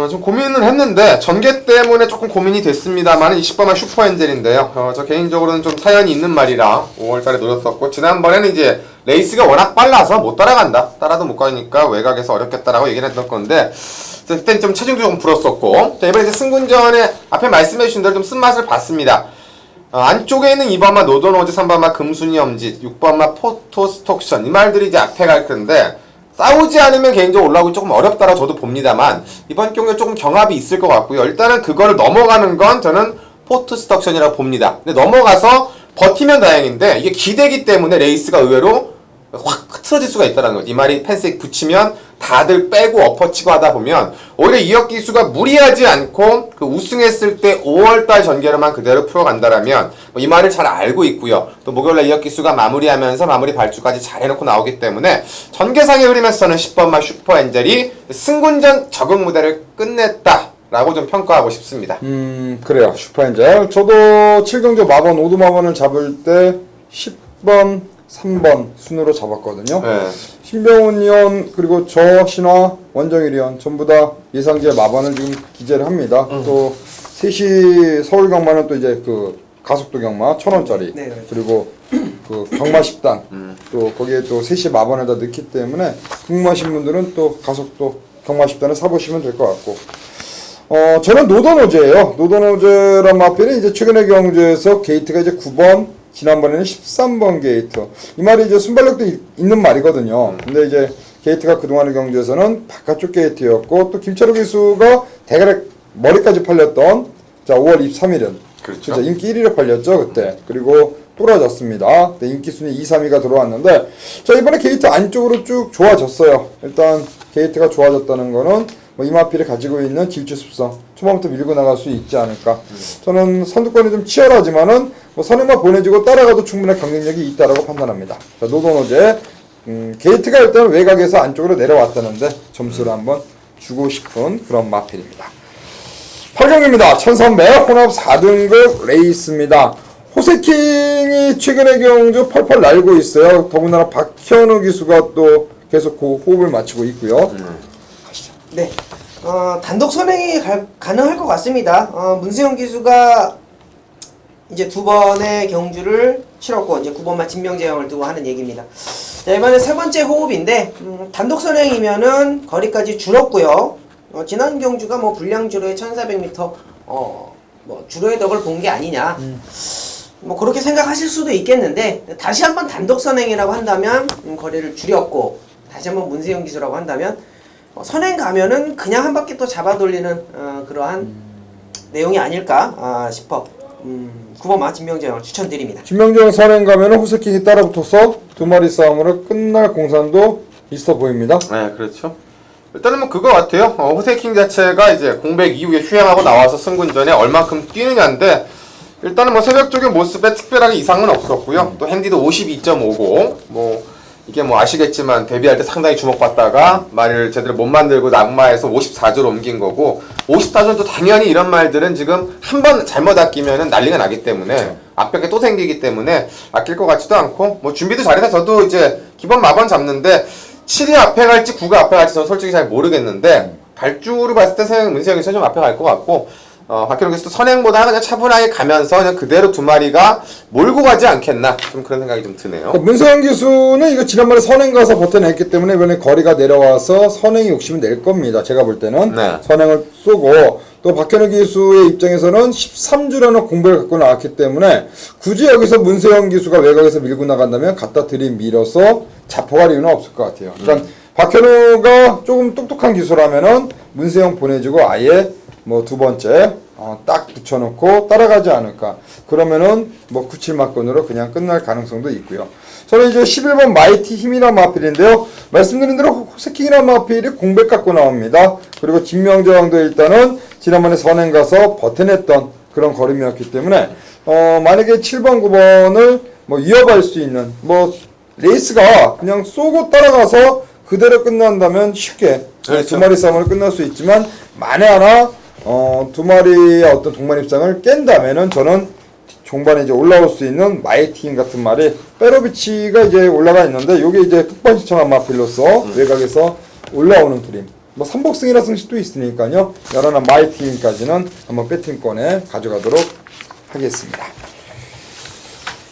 좀 고민을 했는데 전개 때문에 조금 고민이 됐습니다만 20번만 슈퍼엔젤인데요. 저 개인적으로는 좀 사연이 있는 말이라 5월달에 노렸었고 지난번에는 이제 레이스가 워낙 빨라서 못 따라간다. 따라도 못 가니까 외곽에서 어렵겠다라고 얘기를 했던 건데 그때는 좀 체중도 조금 불었었고 자, 이번에 이제 승군전에 앞에 말씀해주신 대로 좀 쓴맛을 봤습니다. 안쪽에 있는 2번마 노던오즈, 3번마 금순이 엄지, 6번마 포토스톡션 이 말들이 이제 앞에 갈 건데 싸우지 않으면 개인적으로 올라오기 조금 어렵다라고 저도 봅니다만 이번 경기에 조금 경합이 있을 것 같고요. 일단은 그거를 넘어가는 건 저는 포토스톡션이라고 봅니다. 근데 넘어가서 버티면 다행인데 이게 기대기 때문에 레이스가 의외로 확 흐트러질 수가 있다는 거지. 이 말이 펜스에 붙이면 다들 빼고 엎어치고 하다 보면 오히려 이혁 기수가 무리하지 않고 그 우승했을 때 5월달 전개로만 그대로 풀어간다라면 이 말을 잘 알고 있고요. 또 목요일날 이혁 기수가 마무리하면서 마무리 발주까지 잘 해놓고 나오기 때문에 전개상의 흐름에서는 10번마 슈퍼엔젤이 승군전 적응 무대를 끝냈다라고 좀 평가하고 싶습니다. 그래요. 슈퍼엔젤. 저도 7경주 마번, 5두 마번을 잡을 때 10번, 3번 순으로 잡았거든요. 네. 신병훈 의원 그리고 저 신화 원정일 의원 전부 다 예상지에 마반을 지금 기재를 합니다. 또 셋이 서울 경마는 또 이제 그 가속도 경마 1,000원짜리 네, 그렇죠. 그리고 그 경마 10단 또 거기에 또 셋이 마반에다 넣기 때문에 궁금하신 분들은 또 가속도 경마 10단을 사보시면 될 것 같고 저는 노던오제예요. 노던오제란 마필이 이제 최근의 경주에서 게이트가 이제 9번 지난번에는 13번 게이트. 이 말이 이제 순발력도 있는 말이거든요. 근데 이제 게이트가 그동안의 경주에서는 바깥쪽 게이트였고, 또 김철우 기수가 대가리 머리까지 팔렸던, 자, 5월 23일은. 그렇죠. 인기 1위로 팔렸죠, 그때. 그리고 떨어졌습니다. 인기 순위 2, 3위가 들어왔는데, 자, 이번에 게이트 안쪽으로 쭉 좋아졌어요. 일단, 게이트가 좋아졌다는 거는, 뭐 이마필이 가지고 있는 질주 습성 초반부터 밀고 나갈 수 있지 않을까. 저는 선두권이 좀 치열하지만은 뭐 선행만 보내주고 따라가도 충분한 경쟁력이 있다라고 판단합니다. 자, 노던오제 게이트가 일단 외곽에서 안쪽으로 내려왔다는데 점수를 한번 주고 싶은 그런 마필입니다. 8경기입니다. 1300 혼합 4등급 레이스입니다. 호세킹이 최근의 경주 펄펄 날고 있어요. 더군다나 박현우 기수가 또 계속 그 호흡을 맞추고 있고요. 네, 단독 선행이 가능할 것 같습니다. 문세영 기수가 이제 2번의 경주를 치렀고 이제 9번만 진명재형을 두고 하는 얘기입니다. 자, 이번에 세 번째 호흡인데 단독 선행이면은 거리까지 줄었고요. 지난 경주가 뭐 불량 주로의 1400m 뭐 주로의 덕을 본 게 아니냐. 뭐 그렇게 생각하실 수도 있겠는데 다시 한번 단독 선행이라고 한다면 거리를 줄였고 다시 한번 문세영 기수라고 한다면 선행 가면은 그냥 한 바퀴 또 잡아 돌리는 그러한 내용이 아닐까 싶어 9번마 진명재영을 추천드립니다. 진명재영 선행 가면은 호세킹이 따라붙어서 두 마리 싸움으로 끝날 공산도 있어 보입니다. 네, 그렇죠. 일단은 뭐 그거 같아요. 호세킹 자체가 이제 공백 이후에 휴양하고 나와서 승군전에 얼만큼 뛰느냐인데 일단은 뭐 새벽적인 모습에 특별하게 이상은 없었고요. 또 핸디도 52.50. 뭐 이게 뭐 아시겠지만 데뷔할 때 상당히 주목받다가 말을 제대로 못 만들고 낙마해서 54조로 옮긴 거고 54조는 당연히 이런 말들은 지금 한 번 잘못 아끼면은 난리가 나기 때문에 그렇죠. 악벽에 또 생기기 때문에 아낄 것 같지도 않고 뭐 준비도 잘해서 저도 이제 기본 마번 잡는데 7위 앞에 갈지 9가 앞에 갈지 저는 솔직히 잘 모르겠는데 발주로 봤을 때 문세영이 좀 앞에 갈 것 같고 박현웅 교수도 선행보다 그냥 차분하게 가면서 그냥 그대로 두 마리가 몰고 가지 않겠나 좀 그런 생각이 좀 드네요. 문세영 기수는 이거 지난번에 선행 가서 버텨냈기 때문에 이번에 거리가 내려와서 선행이 욕심을 낼 겁니다. 제가 볼 때는 네. 선행을 쏘고 또 박현우 기수의 입장에서는 13주라는 공백을 갖고 나왔기 때문에 굳이 여기서 문세영 기수가 외곽에서 밀고 나간다면 갖다 들이밀어서 자포할 이유는 없을 것 같아요. 그러니까 박현우가 조금 똑똑한 기수라면은 문세영 보내주고 아예 뭐 두 번째 딱 붙여놓고 따라가지 않을까. 그러면은 뭐 97막건으로 그냥 끝날 가능성도 있고요. 저는 이제 11번 마이티 힘이란 마필인데요. 말씀드린 대로 호세킹이란 마필이 공백 갖고 나옵니다. 그리고 진명재왕도 일단은 지난번에 선행 가서 버텨냈던 그런 걸음이었기 때문에 만약에 7번 9번을 뭐 이어갈 수 있는 뭐 레이스가 그냥 쏘고 따라가서 그대로 끝난다면 쉽게 그렇죠. 두 마리 싸움으로 끝날 수 있지만 만에 하나 두 마리의 어떤 동반 입장을 깬다면은 저는 종반에 이제 올라올 수 있는 마이팀 같은 말이 페로비치가 이제 올라가 있는데 요게 이제 특반 신청한 마필로서 외곽에서 올라오는 그림. 뭐 3복승이라 승식도 있으니까요. 여러나 마이팀까지는 한번 배팅권에 가져가도록 하겠습니다.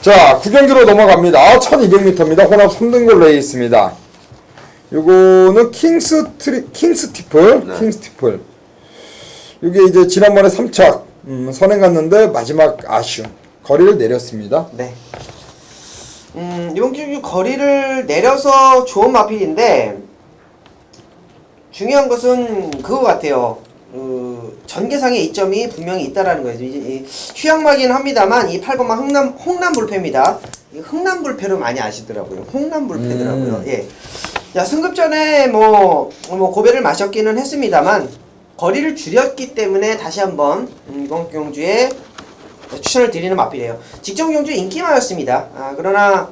자, 9경기로 넘어갑니다. 1200m입니다. 혼합 3등골 레이스입니다. 요거는 킹스티플. 네. 킹스티플. 이게 이제 지난번에 3착 선행 갔는데 마지막 아쉬움 거리를 내렸습니다. 네. 이번 경기 거리를 내려서 좋은 마필인데 중요한 것은 그거 같아요. 전개상의 이점이 분명히 있다라는 거예요. 휴양마긴 합니다만 이 8번만 홍남불패입니다. 흥남불패로 많이 아시더라고요. 홍남불패더라고요. 예. 자, 승급전에 뭐 고배를 마셨기는 했습니다만 거리를 줄였기 때문에 다시 한번 이번 경주에 추천을 드리는 마필이에요. 직전 경주 인기마였습니다. 그러나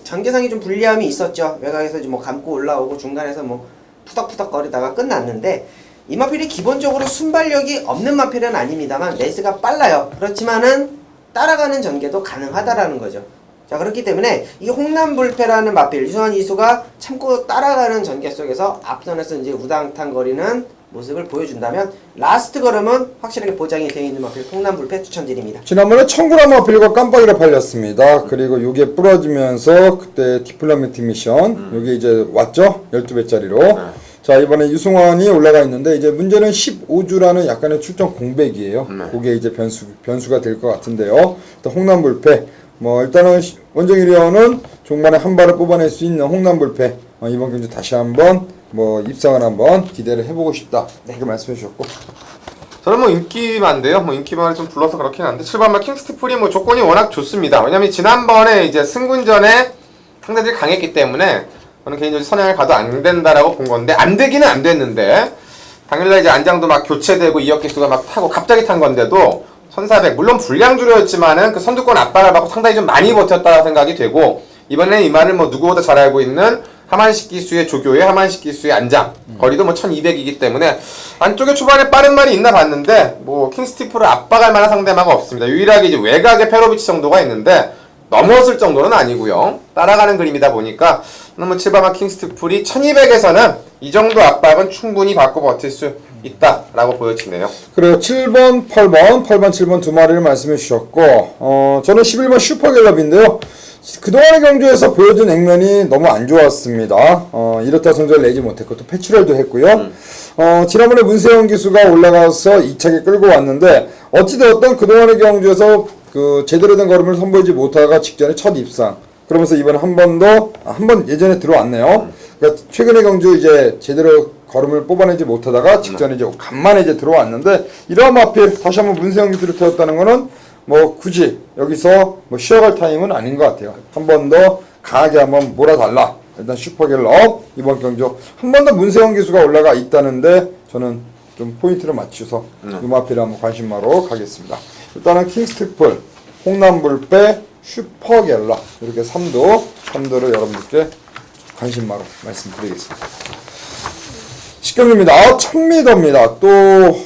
전개상이 좀 불리함이 있었죠. 외곽에서 뭐 감고 올라오고 중간에서 뭐 푸덕푸덕 거리다가 끝났는데 이 마필이 기본적으로 순발력이 없는 마필은 아닙니다만 레이스가 빨라요. 그렇지만은 따라가는 전개도 가능하다라는 거죠. 자, 그렇기 때문에 이 홍남불패라는 마필 유성환 이수가 참고 따라가는 전개 속에서 앞선에서 이제 우당탕 거리는 모습을 보여준다면 라스트 걸음은 확실하게 보장이 되어 있는 마필 홍남불패 추천드립니다. 지난번에 청구라 마필과 깜빡이로 팔렸습니다. 그리고 요게 부러지면서 그때 디플로매틱 미션 요게 이제 왔죠? 12배짜리로. 자, 이번에 유승환이 올라가 있는데 이제 문제는 15주라는 약간의 출전 공백이에요. 그게 이제 변수가 될 것 같은데요. 일단 홍남불패 뭐 일단은 원정일위원은 종반에 한 발을 뽑아낼 수 있는 홍남불패 이번 경주 다시 한번 뭐 입상을 한번 기대를 해보고 싶다 이렇게 말씀해 주셨고 저는 뭐 인기만인데요. 뭐 인기만을 좀 불러서 그렇긴 한데 7번마 킹스티플이 뭐 조건이 워낙 좋습니다. 왜냐면 지난번에 이제 승군전에 상대들이 강했기 때문에 저는 개인적으로 선행을 가도 안 된다라고 본 건데 안 되기는 안 됐는데 당일날 이제 안장도 막 교체되고 이역기수가 막 타고 갑자기 탄 건데도 1400 물론 불량주로였지만은 그 선두권 압박을 받고 상당히 좀 많이 버텼다는 생각이 되고 이번에 이 말을 뭐 누구보다 잘 알고 있는 하만식 기수의 조교의 하만식 기수의 안장 거리도 뭐 1200이기 때문에 안쪽에 초반에 빠른 말이 있나 봤는데 뭐 킹스티프를 압박할 만한 상대마가 없습니다. 유일하게 이제 외곽에 페로비치 정도가 있는데 넘어설 정도는 아니고요. 따라가는 그림이다 보니까 뭐 7번마 킹스티플이 1200에서는 이 정도 압박은 충분히 받고 버틸 수 있다라고 보여지네요. 그래요. 7번, 8번, 7번 두 마리를 말씀해 주셨고 저는 11번 슈퍼갤럽인데요. 그동안의 경주에서 보여준 액면이 너무 안 좋았습니다. 이렇다 성적을 내지 못했고 또 패출혈도 했고요. 지난번에 문세영 기수가 올라가서 2차게 끌고 왔는데 어찌되었던 그동안의 경주에서 그 제대로 된 걸음을 선보이지 못하다가 직전에 첫 입상 그러면서 이번에 한 번 예전에 들어왔네요. 그러니까 최근의 경주 이제 제대로 걸음을 뽑아내지 못하다가 직전에 이제 간만에 이제 들어왔는데 이러한 마필 다시 한번 문세영 기술을 태웠다는 거는 뭐 굳이 여기서 뭐 쉬어갈 타임은 아닌 것 같아요. 한 번 더 강하게 한번 몰아달라. 일단 슈퍼갤럽 이번 경주 한 번 더 문세영 기수가 올라가 있다는데 저는 좀 포인트를 맞춰서 이 마필에 한번 관심마로 가겠습니다. 일단은 킹스트풀, 홍남불배, 슈퍼갤럽 이렇게 3도를 여러분들께 관심마로 말씀드리겠습니다. 식경입니다. 1000m입니다. 또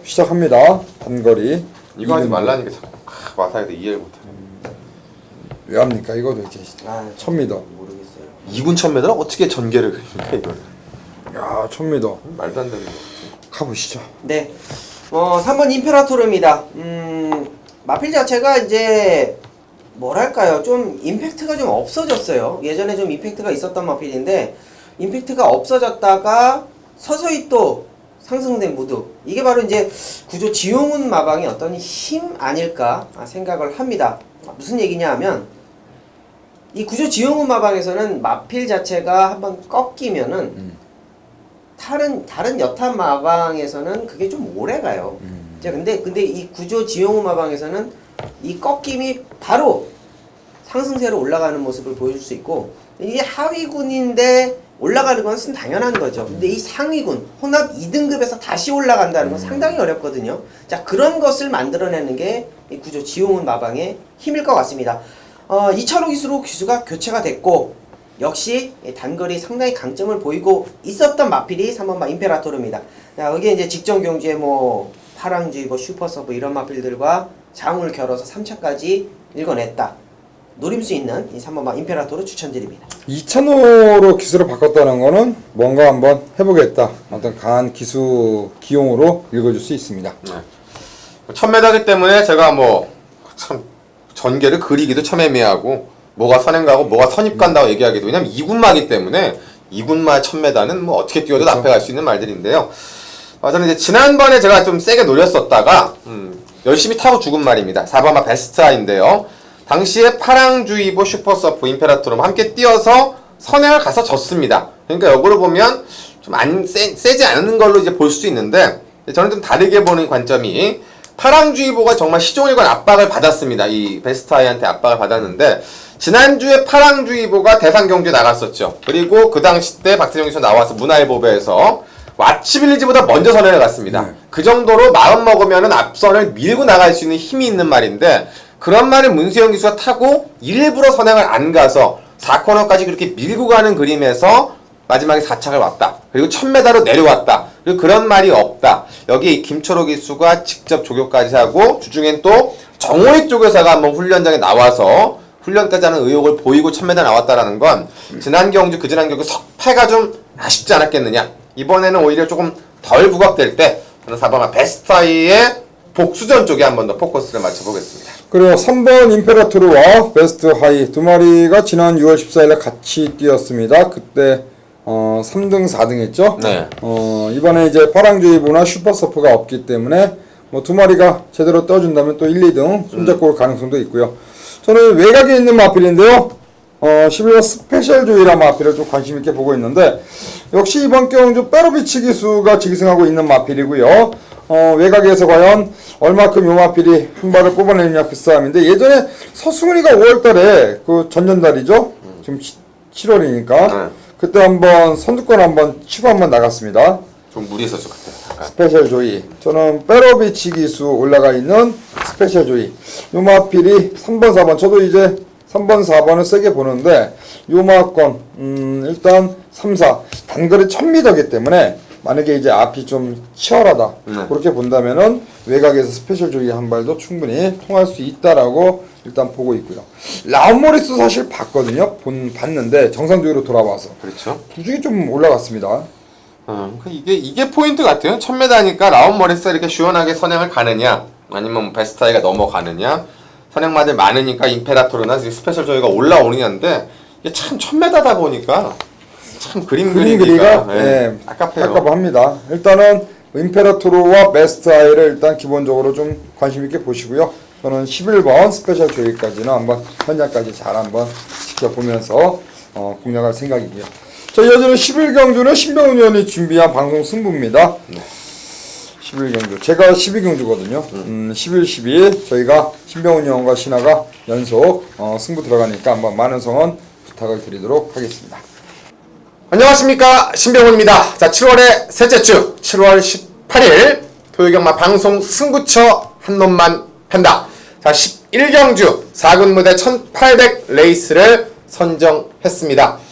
시작합니다. 단거리. 이거 하지 말라니까 자꾸 마사에도 이해를 못하네. 왜 합니까? 이거도 이제 1000m. 모르겠어요. 2군 1000m를 어떻게 전개를 그립니까 이걸? 야, 1000m. 말도 안 되는 거. 가보시죠. 네. 3번 임페라토르입니다. 마필 자체가 이제 뭐랄까요? 좀 임팩트가 좀 없어졌어요. 예전에 좀 임팩트가 있었던 마필인데 임팩트가 없어졌다가 서서히 또 상승된 무드. 이게 바로 이제 구조 지용훈 마방의 어떤 힘 아닐까 생각을 합니다. 무슨 얘기냐 하면 이 구조 지용훈 마방에서는 마필 자체가 한번 꺾이면은 다른 여탄 마방에서는 그게 좀 오래 가요. 자, 근데 이 구조 지용훈 마방에서는 이 꺾임이 바로 상승세로 올라가는 모습을 보여줄 수 있고 이게 하위군인데 올라가는 것은 당연한 거죠. 근데 이 상위군, 혼합 2등급에서 다시 올라간다는 건 상당히 어렵거든요. 자, 그런 것을 만들어내는 게 이 구조 지용훈 마방의 힘일 것 같습니다. 2차로 기수가 교체가 됐고 역시 단거리 상당히 강점을 보이고 있었던 마필이 3번 임페라토르입니다. 자, 여기에 이제 직전 경주에 뭐 파랑주의, 슈퍼서브 이런 마필들과 장을 겨뤄서 3차까지 읽어냈다. 노릴 수 있는 이 3번 임페라토르 추천드립니다. 2차로로 기수를 바꿨다는 거는 뭔가 한번 해보겠다. 어떤 강한 기수 기용으로 읽어줄 수 있습니다. 네. 1000m이기 때문에 제가 뭐 참 전개를 그리기도 참 애매하고 뭐가 선행가고 뭐가 선입간다고 얘기하기도 왜냐면 2군마기 때문에 2군마 1000m는 뭐 어떻게 뛰어도 그렇죠. 앞에 갈 수 있는 말들인데요. 저는 이제 지난번에 제가 좀 세게 노렸었다가 열심히 타고 죽은 말입니다. 4번마 베스트아인데요. 당시에 파랑주의보 슈퍼서프 임페라토르 함께 뛰어서 선행을 가서 졌습니다. 그러니까 역으로 보면 좀 세지 않은 걸로 이제 볼 수 있는데 저는 좀 다르게 보는 관점이 파랑주의보가 정말 시종일관 압박을 받았습니다. 이 베스트아이한테 압박을 받았는데 지난주에 파랑주의보가 대상 경주에 나갔었죠. 그리고 그 당시 때 박태종 기수 나와서 문화일보배에서 왓츠빌리지보다 먼저 선행을 갔습니다. 그 정도로 마음 먹으면은 앞선을 밀고 나갈 수 있는 힘이 있는 말인데 그런 말을 문세영 기수가 타고 일부러 선행을 안 가서 4코너까지 그렇게 밀고 가는 그림에서 마지막에 4착을 왔다. 그리고 1000m로 내려왔다. 그리고 그런 말이 없다. 여기 이 김초로 기수가 직접 조교까지 하고 주중엔 또 정호익 조교사가 한번 훈련장에 나와서 훈련까지 하는 의욕을 보이고 1000m 나왔다라는 건 지난 경주 그지난 경주 석패가 좀 아쉽지 않았겠느냐. 이번에는 오히려 조금 덜 부각될 때 저는 4번 베스트아이의 복수전 쪽에 한 번 더 포커스를 맞춰보겠습니다. 그리고 3번 임페라토르와 베스트 하이 두 마리가 지난 6월 14일에 같이 뛰었습니다. 그때 3등, 4등 했죠? 네. 이번에 이제 파랑주의보나 슈퍼서프가 없기 때문에 뭐 두 마리가 제대로 떠준다면 또 1, 2등 손잡고 올 가능성도 있고요. 저는 외곽에 있는 마필인데요. 11번 스페셜조이라 마필을 좀 관심 있게 보고 있는데 역시 이번 경주 빼로비치 기수가 직승하고 있는 마필이고요. 외곽에서 과연 얼마큼 요 마필이 한 발을 뽑아내느냐 그 싸움인데 예전에 서승훈이가 5월달에 그 전전달이죠. 지금 7월이니까 그때 한번 선두권 한번 치고 한번 나갔습니다. 좀 무리했었죠 그때. 스페셜 조이. 저는 빼로비치 기수 올라가 있는 스페셜 조이. 요 마필이 3번, 4번. 저도 이제 3번, 4번을 세게 보는데 요 마건 일단 3, 4 단거리 1000m이기 때문에 만약에 이제 앞이 좀 치열하다 그렇게 본다면은 외곽에서 스페셜 조이 한 발도 충분히 통할 수 있다라고 일단 보고 있고요. 라운모리스 사실 봤거든요. 봤는데 정상적으로 돌아와서 그렇죠. 두중이 좀 올라갔습니다. 이게 포인트 같아요. 1000m니까 라운 머리스 이렇게 시원하게 선행을 가느냐, 아니면 베스트아이가 넘어가느냐, 선행마들 많으니까 임페라토르나 스페셜 조이가 올라오느냐인데 이게 참 1000m다 보니까 참 그림 그리기가 네, 아깝해요. 아깝합니다. 일단은 임페라토르와 베스트아이를 일단 기본적으로 좀 관심 있게 보시고요. 저는 11번 스페셜 조이까지는 한번 현장까지 잘 한번 지켜보면서 공략할 생각이고요. 자, 이어지는 11경주는 신병훈 의원이 준비한 방송 승부입니다. 11경주. 제가 12경주거든요. 11, 12. 저희가 신병훈 의원과 신하가 연속 승부 들어가니까 한번 많은 성원 부탁을 드리도록 하겠습니다. 안녕하십니까, 신병훈입니다. 자, 7월의 셋째 주 7월 18일 토요경마 방송 승부처 한 놈만 판다. 자, 11경주 4군 무대 1800 레이스를 선정했습니다.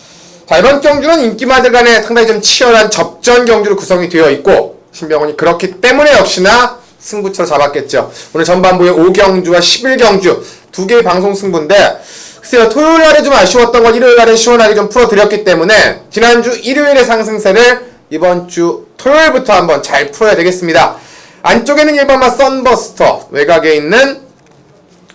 자, 이번 경주는 인기마들 간에 상당히 좀 치열한 접전 경주로 구성이 되어 있고, 신병훈이 그렇기 때문에 역시나 승부처를 잡았겠죠. 오늘 전반부에 5경주와 11경주 두 개의 방송 승부인데, 글쎄요, 토요일 날에 좀 아쉬웠던 건 일요일 날에 시원하게 좀 풀어드렸기 때문에 지난주 일요일의 상승세를 이번 주 토요일부터 한번 잘 풀어야 되겠습니다. 안쪽에는 1번마 썬버스터, 외곽에 있는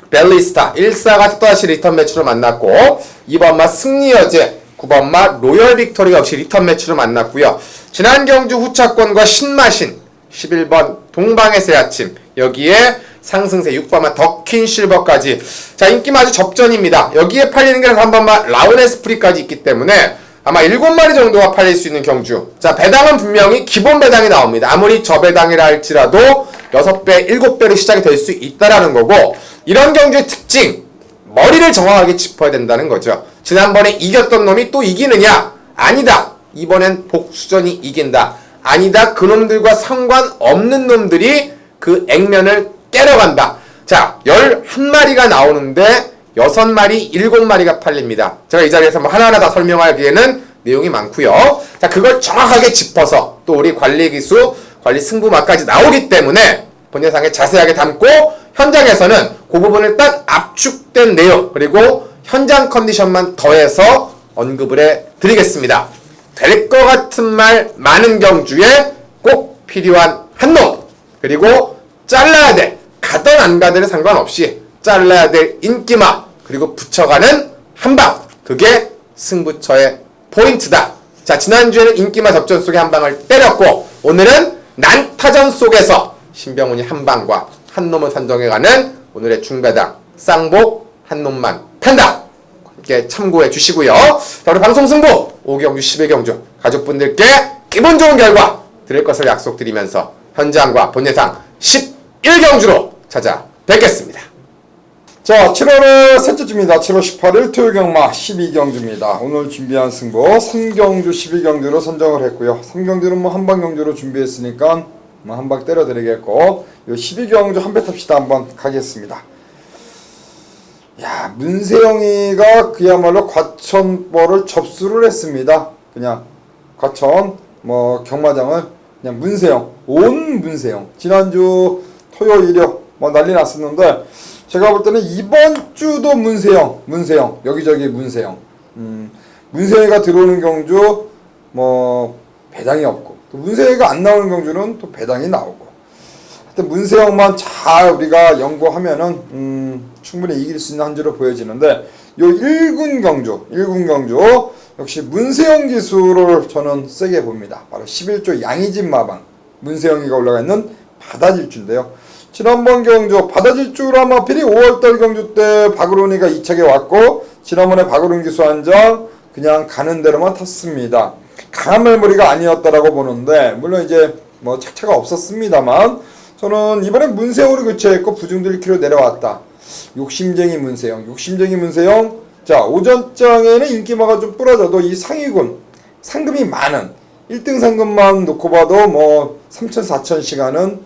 벨리스타 1사가 또다시 리턴 매치로 만났고, 2번마 승리여제, 9번마 로열 빅토리가 역시 리턴 매치로 만났고요. 지난 경주 후차권과 신마신 11번 동방의 새아침, 여기에 상승세 6번마 더킨 실버까지. 자, 인기마저 접전입니다. 여기에 팔리는 게 3번마 라우네스프리까지 있기 때문에 아마 7마리 정도가 팔릴 수 있는 경주. 자, 배당은 분명히 기본 배당이 나옵니다. 아무리 저배당이라 할지라도 6배, 7배로 시작이 될 수 있다라는 거고, 이런 경주의 특징, 머리를 정확하게 짚어야 된다는 거죠. 지난번에 이겼던 놈이 또 이기느냐? 아니다. 이번엔 복수전이 이긴다. 아니다. 그놈들과 상관없는 놈들이 그 액면을 깨러간다. 자, 11마리가 나오는데 6마리, 7마리가 팔립니다. 제가 이 자리에서 뭐 하나하나 다 설명하기에는 내용이 많고요. 자, 그걸 정확하게 짚어서 또 우리 관리 기수, 관리 승부마까지 나오기 때문에 본 영상에 자세하게 담고, 현장에서는 그 부분을 딱 압축된 내용, 그리고 현장 컨디션만 더해서 언급을 해드리겠습니다. 될 것 같은 말 많은 경주에 꼭 필요한 한 놈, 그리고 잘라야 돼, 가든 안 가든에 상관없이 잘라야 될 인기마, 그리고 붙여가는 한방, 그게 승부처의 포인트다. 자, 지난주에는 인기마 접전 속에 한 방을 때렸고, 오늘은 난타전 속에서 신병훈이 한 방과 한 놈을 선정해가는 오늘의 중배당 쌍복 한 놈만 판다. 이렇게 참고해 주시고요. 자, 우리 방송 승부 5경주 11경주 가족분들께 기분 좋은 결과 드릴 것을 약속드리면서 현장과 본 예상 11경주로 찾아뵙겠습니다. 자, 7월의 셋째 주입니다. 7월 18일 토요경마 12경주입니다. 오늘 준비한 승부 3경주 12경주로 선정을 했고요. 3경주는 뭐 한방 경주로 준비했으니까 뭐 한방 때려드리겠고, 요 12경주 한 배 탑시다 한번 가겠습니다. 야, 문세영이가 그야말로 과천벌을 접수를 했습니다. 그냥 과천 뭐 경마장을 그냥 문세영, 온 문세영. 지난주 토요일이요, 뭐 난리 났었는데, 제가 볼 때는 이번 주도 문세영 여기저기 문세영. 문세영이가 들어오는 경주 뭐 배당이 없고, 또 문세영이가 안 나오는 경주는 또 배당이 나오고. 하여튼 문세영만 잘 우리가 연구하면은 충분히 이길 수 있는 한 주로 보여지는데, 요 1군 경주 역시 문세영 기수를 저는 세게 봅니다. 바로 11조 양이집 마방, 문세영이가 올라가 있는 바다질주인데요. 지난번 경주 바다질주로 아마 필히 5월달 경주 때 박으론이가 2차게 왔고, 지난번에 박으론 기수 한 장 그냥 가는 대로만 탔습니다. 강한 말머리가 아니었다라고 보는데, 물론 이제 뭐 착차가 없었습니다만, 저는 이번에 문세영으로 교체했고 부중들 1kg 내려왔다. 욕심쟁이 문세영. 자, 오전장에는 인기마가 좀 부러져도 이 상위군 상금이 많은 1등 상금만 놓고 봐도 뭐 3천 4천 시간은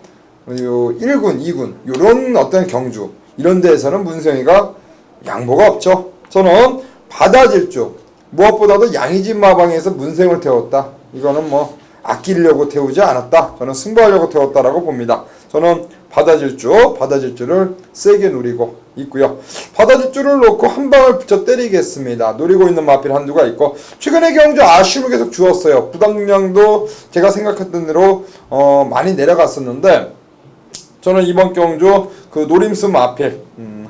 요 1군 2군 요런 어떤 경주 이런 데에서는 문세영이가 양보가 없죠. 저는 바다질주 무엇보다도 양이집 마방에서 문세영을 태웠다. 이거는 뭐 아끼려고 태우지 않았다. 저는 승부하려고 태웠다라고 봅니다. 저는 바다질주를 세게 노리고 있고요. 바다질주를 놓고 한 방을 붙여 때리겠습니다. 노리고 있는 마필 한두가 있고, 최근에 경주 아쉬움을 계속 주었어요. 부담 능량도 제가 생각했던 대로 많이 내려갔었는데, 저는 이번 경주 그 노림수 마필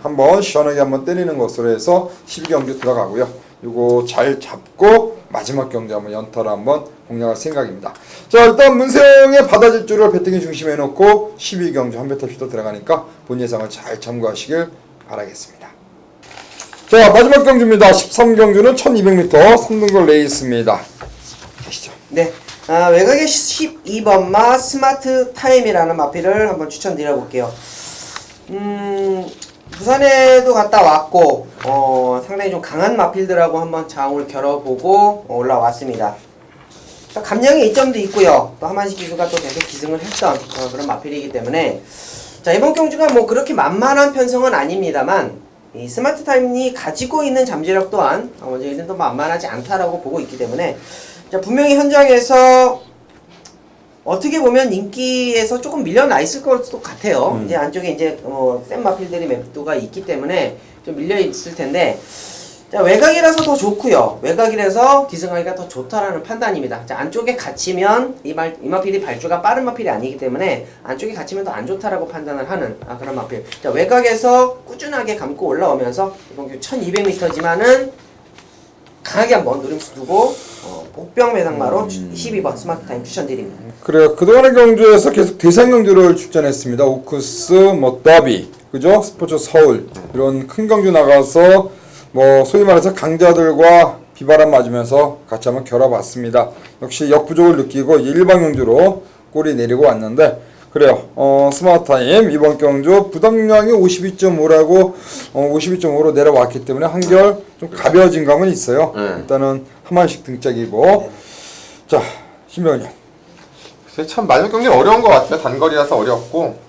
한번 시원하게 한번 때리는 것으로 해서 12경주 들어가고요. 이거 잘 잡고 마지막 경주 한번 연타로 한번 공략할 생각입니다. 자, 일단 문세영의 바다질주를 배팅에 중심에 놓고 12경주 한 배 탑시도 들어가니까 본 예상을 잘 참고하시길 바라겠습니다. 자, 마지막 경주입니다. 13경주는 1200m 3등급 레이스입니다. 네, 외곽의 12번 마 스마트 타임이라는 마필을 한번 추천드려 볼게요. 부산에도 갔다 왔고 상당히 좀 강한 마필들하고 한번 장을 겨뤄보고 올라왔습니다. 감량의 이점도 있고요. 또 하만식 기수가 또 계속 기승을 했던 그런 마필이기 때문에 자, 이번 경주가 뭐 그렇게 만만한 편성은 아닙니다만 이 스마트 타임이 가지고 있는 잠재력 또한 저희는 또 만만하지 않다라고 보고 있기 때문에 자, 분명히 현장에서 어떻게 보면 인기에서 조금 밀려나 있을 것도 같아요. 이제 안쪽에 이제 센 마필들이 맵도가 있기 때문에 좀 밀려 있을 텐데 자, 외곽이라서 더 좋고요. 외곽이라서 기승하기가 더 좋다라는 판단입니다. 자, 안쪽에 갇히면 이 마필이 발주가 빠른 마필이 아니기 때문에 안쪽에 갇히면 더 안 좋다라고 판단을 하는 그런 마필. 자, 외곽에서 꾸준하게 감고 올라오면서 이번 주 1200m지만은 강하게 한번 노림수 두고 복병 매상마로 12번 스마트 타임 추천드립니다. 그래요. 그동안의 경주에서 계속 대상 경주를 출전했습니다. 오크스, 뭐 더비, 그죠? 스포츠 서울 이런 큰 경주 나가서 뭐 소위 말해서 강자들과 비바람 맞으면서 같이 한번 겨뤄봤습니다. 역시 역부족을 느끼고 일반 경주로 골이 내리고 왔는데 그래요. 스마트 타임 이번 경주 부담량이 52.5라고 52.5로 내려왔기 때문에 한결 좀 가벼워진 감은 있어요. 일단은 하만식 등짝이고 자 신병현. 참 마지막 경기는 어려운 것 같아요. 단거리라서 어렵고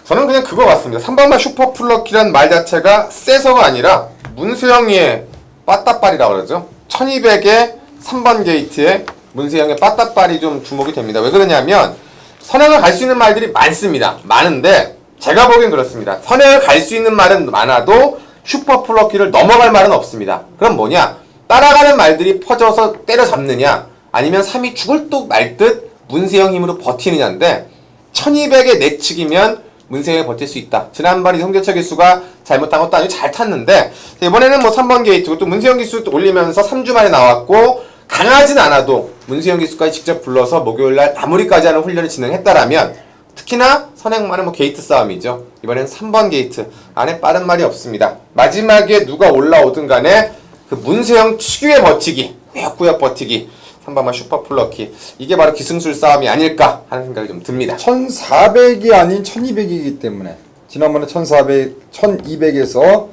저는 그냥 그거 같습니다. 3번만 슈퍼플러키란 말 자체가 세서가 아니라 문세영이의 빠따빨이라고 그러죠. 1200의 3번 게이트에 문세영의 빠따빨이 좀 주목이 됩니다. 왜 그러냐면 선행을 갈 수 있는 말들이 많습니다. 많은데 제가 보기엔 그렇습니다. 선행을 갈 수 있는 말은 많아도 슈퍼플러키를 넘어갈 말은 없습니다. 그럼 뭐냐? 따라가는 말들이 퍼져서 때려잡느냐 아니면 3이 죽을 듯 말 듯 문세영 힘으로 버티느냐인데 1200의 내측이면 문세영이 버틸 수 있다. 지난번 이성재차 기수가 잘못한 것도 아니고 잘 탔는데 이번에는 뭐 3번 게이트고 또 문세영 기수 올리면서 3주 만에 나왔고 강하진 않아도 문세영 기수까지 직접 불러서 목요일날 마무리까지 하는 훈련을 진행했다라면 특히나 선행만은 뭐 게이트 싸움이죠. 이번에는 3번 게이트 안에 빠른 말이 없습니다. 마지막에 누가 올라오든 간에 그 문세영 특유의 버티기 꾸역꾸역 버티기 3번만 슈퍼플러키 이게 바로 기승술 싸움이 아닐까 하는 생각이 좀 듭니다. 1400이 아닌 1200이기 때문에 지난번에 1400, 1200에서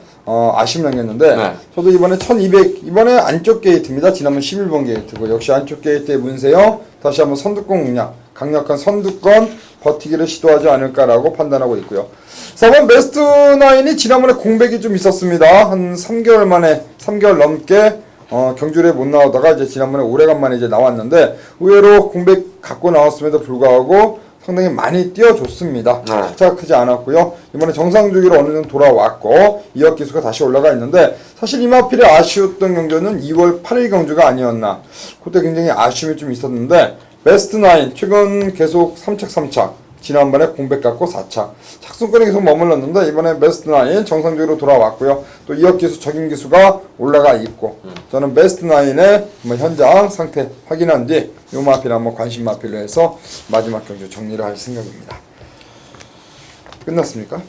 아쉬움 남겼는데 네. 저도 이번에 1200 이번에 안쪽 게이트입니다. 지난번 11번 게이트고 역시 안쪽 게이트의 문세영 다시 한번 선두권 공략 강력한 선두권 버티기를 시도하지 않을까라고 판단하고 있고요. 4번 베스트 나인이 지난번에 공백이 좀 있었습니다. 한 3개월 만에 3개월 넘게 경주에 못 나오다가 이제 지난번에 오래간만에 이제 나왔는데 의외로 공백 갖고 나왔음에도 불구하고 상당히 많이 뛰어줬습니다. 차가 크지 않았고요. 이번에 정상 주기로 어느 정도 돌아왔고 이역 기수가 다시 올라가 있는데 사실 이마필이 아쉬웠던 경주는 2월 8일 경주가 아니었나. 그때 굉장히 아쉬움이 좀 있었는데 베스트 나인 최근 계속 3착 3착 지난번에 공백 갖고 4착 착순권에 계속 머물렀는데 이번에 베스트 나인 정상적으로 돌아왔고요. 또 이역 기수 적임 기수가 올라가 있고 저는 베스트 나인의 현장 상태 확인한 뒤 요 마필 한번 관심 마필로 해서 마지막 경주 정리를 할 생각입니다. 끝났습니까?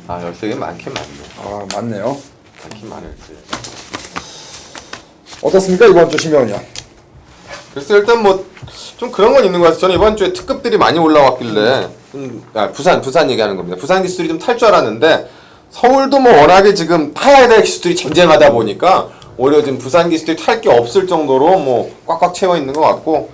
아 역시 많긴 많네. 아 맞네요. 많긴 많을지. 어떻습니까 이번 주 신병훈이요? 글쎄 일단 뭐 좀 그런 건 있는 것 같아요. 저는 이번 주에 특급들이 많이 올라왔길래 부산 얘기하는 겁니다. 부산 기수들이 좀 탈 줄 알았는데 서울도 뭐 워낙에 지금 타야 될 기수들이 쟁쟁하다 보니까 오히려 지금 부산 기수들이 탈 게 없을 정도로 뭐 꽉꽉 채워 있는 것 같고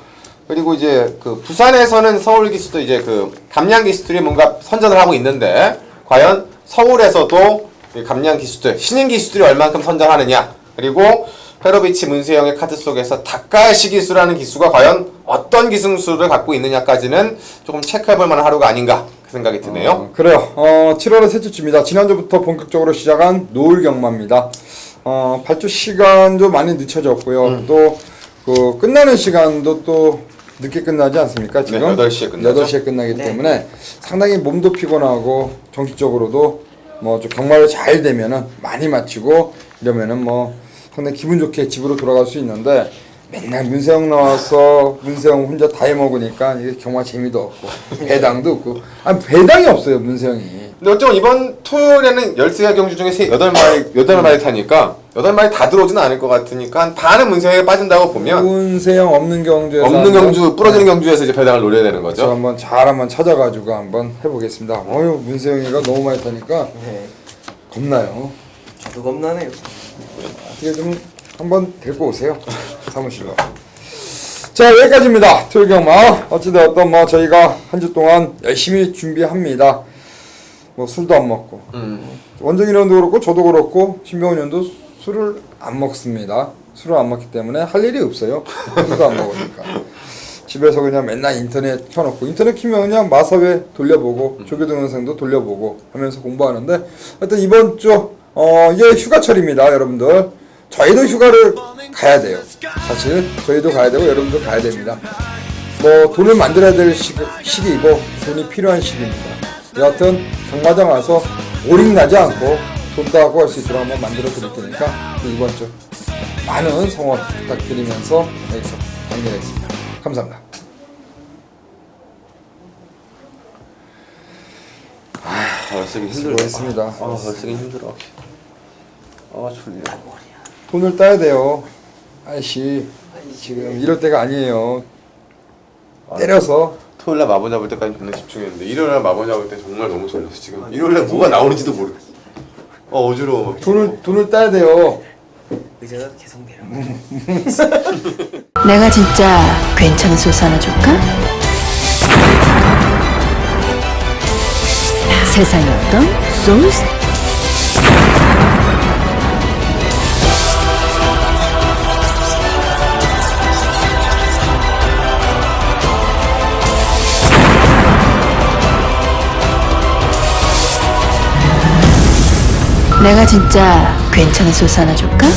그리고 이제 그 부산에서는 서울 기수도 이제 그 감량 기수들이 뭔가 선전을 하고 있는데 과연 서울에서도 감량 기수들 신인 기수들이 얼만큼 선전하느냐 그리고 페로비치 문세영의 카드 속에서 다카시 기수라는 기수가 과연 어떤 기승수를 갖고 있느냐까지는 조금 체크해볼 만한 하루가 아닌가 그 생각이 드네요. 그래요. 7월의 셋째 주입니다. 지난주부터 본격적으로 시작한 노을 경마입니다. 발주 시간도 많이 늦춰졌고요. 또 그 끝나는 시간도 또 늦게 끝나지 않습니까? 지금 네, 8시에 끝나죠. 8시에 끝나기 네. 때문에 상당히 몸도 피곤하고 정신적으로도 뭐 좀 경마를 잘 되면은 많이 마치고 이러면은 뭐 상당히 기분 좋게 집으로 돌아갈 수 있는데 맨날 문세영 나와서 문세영 혼자 다 해먹으니까 이게 경마 재미도 없고 배당도 없고 아니 배당이 없어요 문세영이. 근데 어쩌면 이번 토요일에는 13개 경주 중에 8마리 타니까 8마리 다 들어오지는 않을 것 같으니까 한 반은 문세영에 빠진다고 보면 문세영 없는 경주에서 없는 한번, 경주 부러지는 경주에서 이제 배당을 노려야 되는 저 거죠. 한번 찾아가지고 한번 해보겠습니다. 어휴 문세영이가 너무 많이 타니까 네. 겁나요. 저도 겁나네요. 어떻게 좀 한번 데리고 오세요 사무실로. 자 여기까지입니다. 토요경마. 어찌되었던 뭐 저희가 한 주 동안 열심히 준비합니다. 뭐 술도 안 먹고 원정이 형도 그렇고 저도 그렇고 신병훈 형도 술을 안 먹습니다. 술을 안 먹기 때문에 할 일이 없어요. 술도 안 먹으니까 집에서 그냥 맨날 인터넷 켜놓고 인터넷 키면 그냥 마사회 돌려보고 조교 동영상도 돌려보고 하면서 공부하는데 하여튼 이번 주 이제 휴가철입니다 여러분들. 저희도 휴가를 가야 돼요. 사실 저희도 가야 되고 여러분도 가야 됩니다. 뭐 돈을 만들어야 될 시기이고 돈이 필요한 시기입니다. 여하튼 경마장 와서 오링 나지 않고 돈도 하고 할 수 있도록 한번 만들어 드릴 테니까 이번 주 많은 성원 부탁드리면서 여기서 마무리하겠습니다. 감사합니다. 쓰기 힘들어. 수고했습니다. 쓰기 힘들어. 졸려. 돈을 따야 돼요. 아이씨 지금 이럴 때가 아니에요. 때려서 토요일날 마법 잡을 때까지 존나 집중했는데 일요일날 마법 잡을 때 정말 너무 졸렸어 지금. 일요일날 뭐가 나오는지도 모르겠어. 어지러워. 돈을 따야 돼요. 의자가 계속 내려. 내가 진짜 괜찮은 소스 하나 줄까? 세상에 어떤 소스? 내가 진짜 괜찮은 소스 하나 줄까?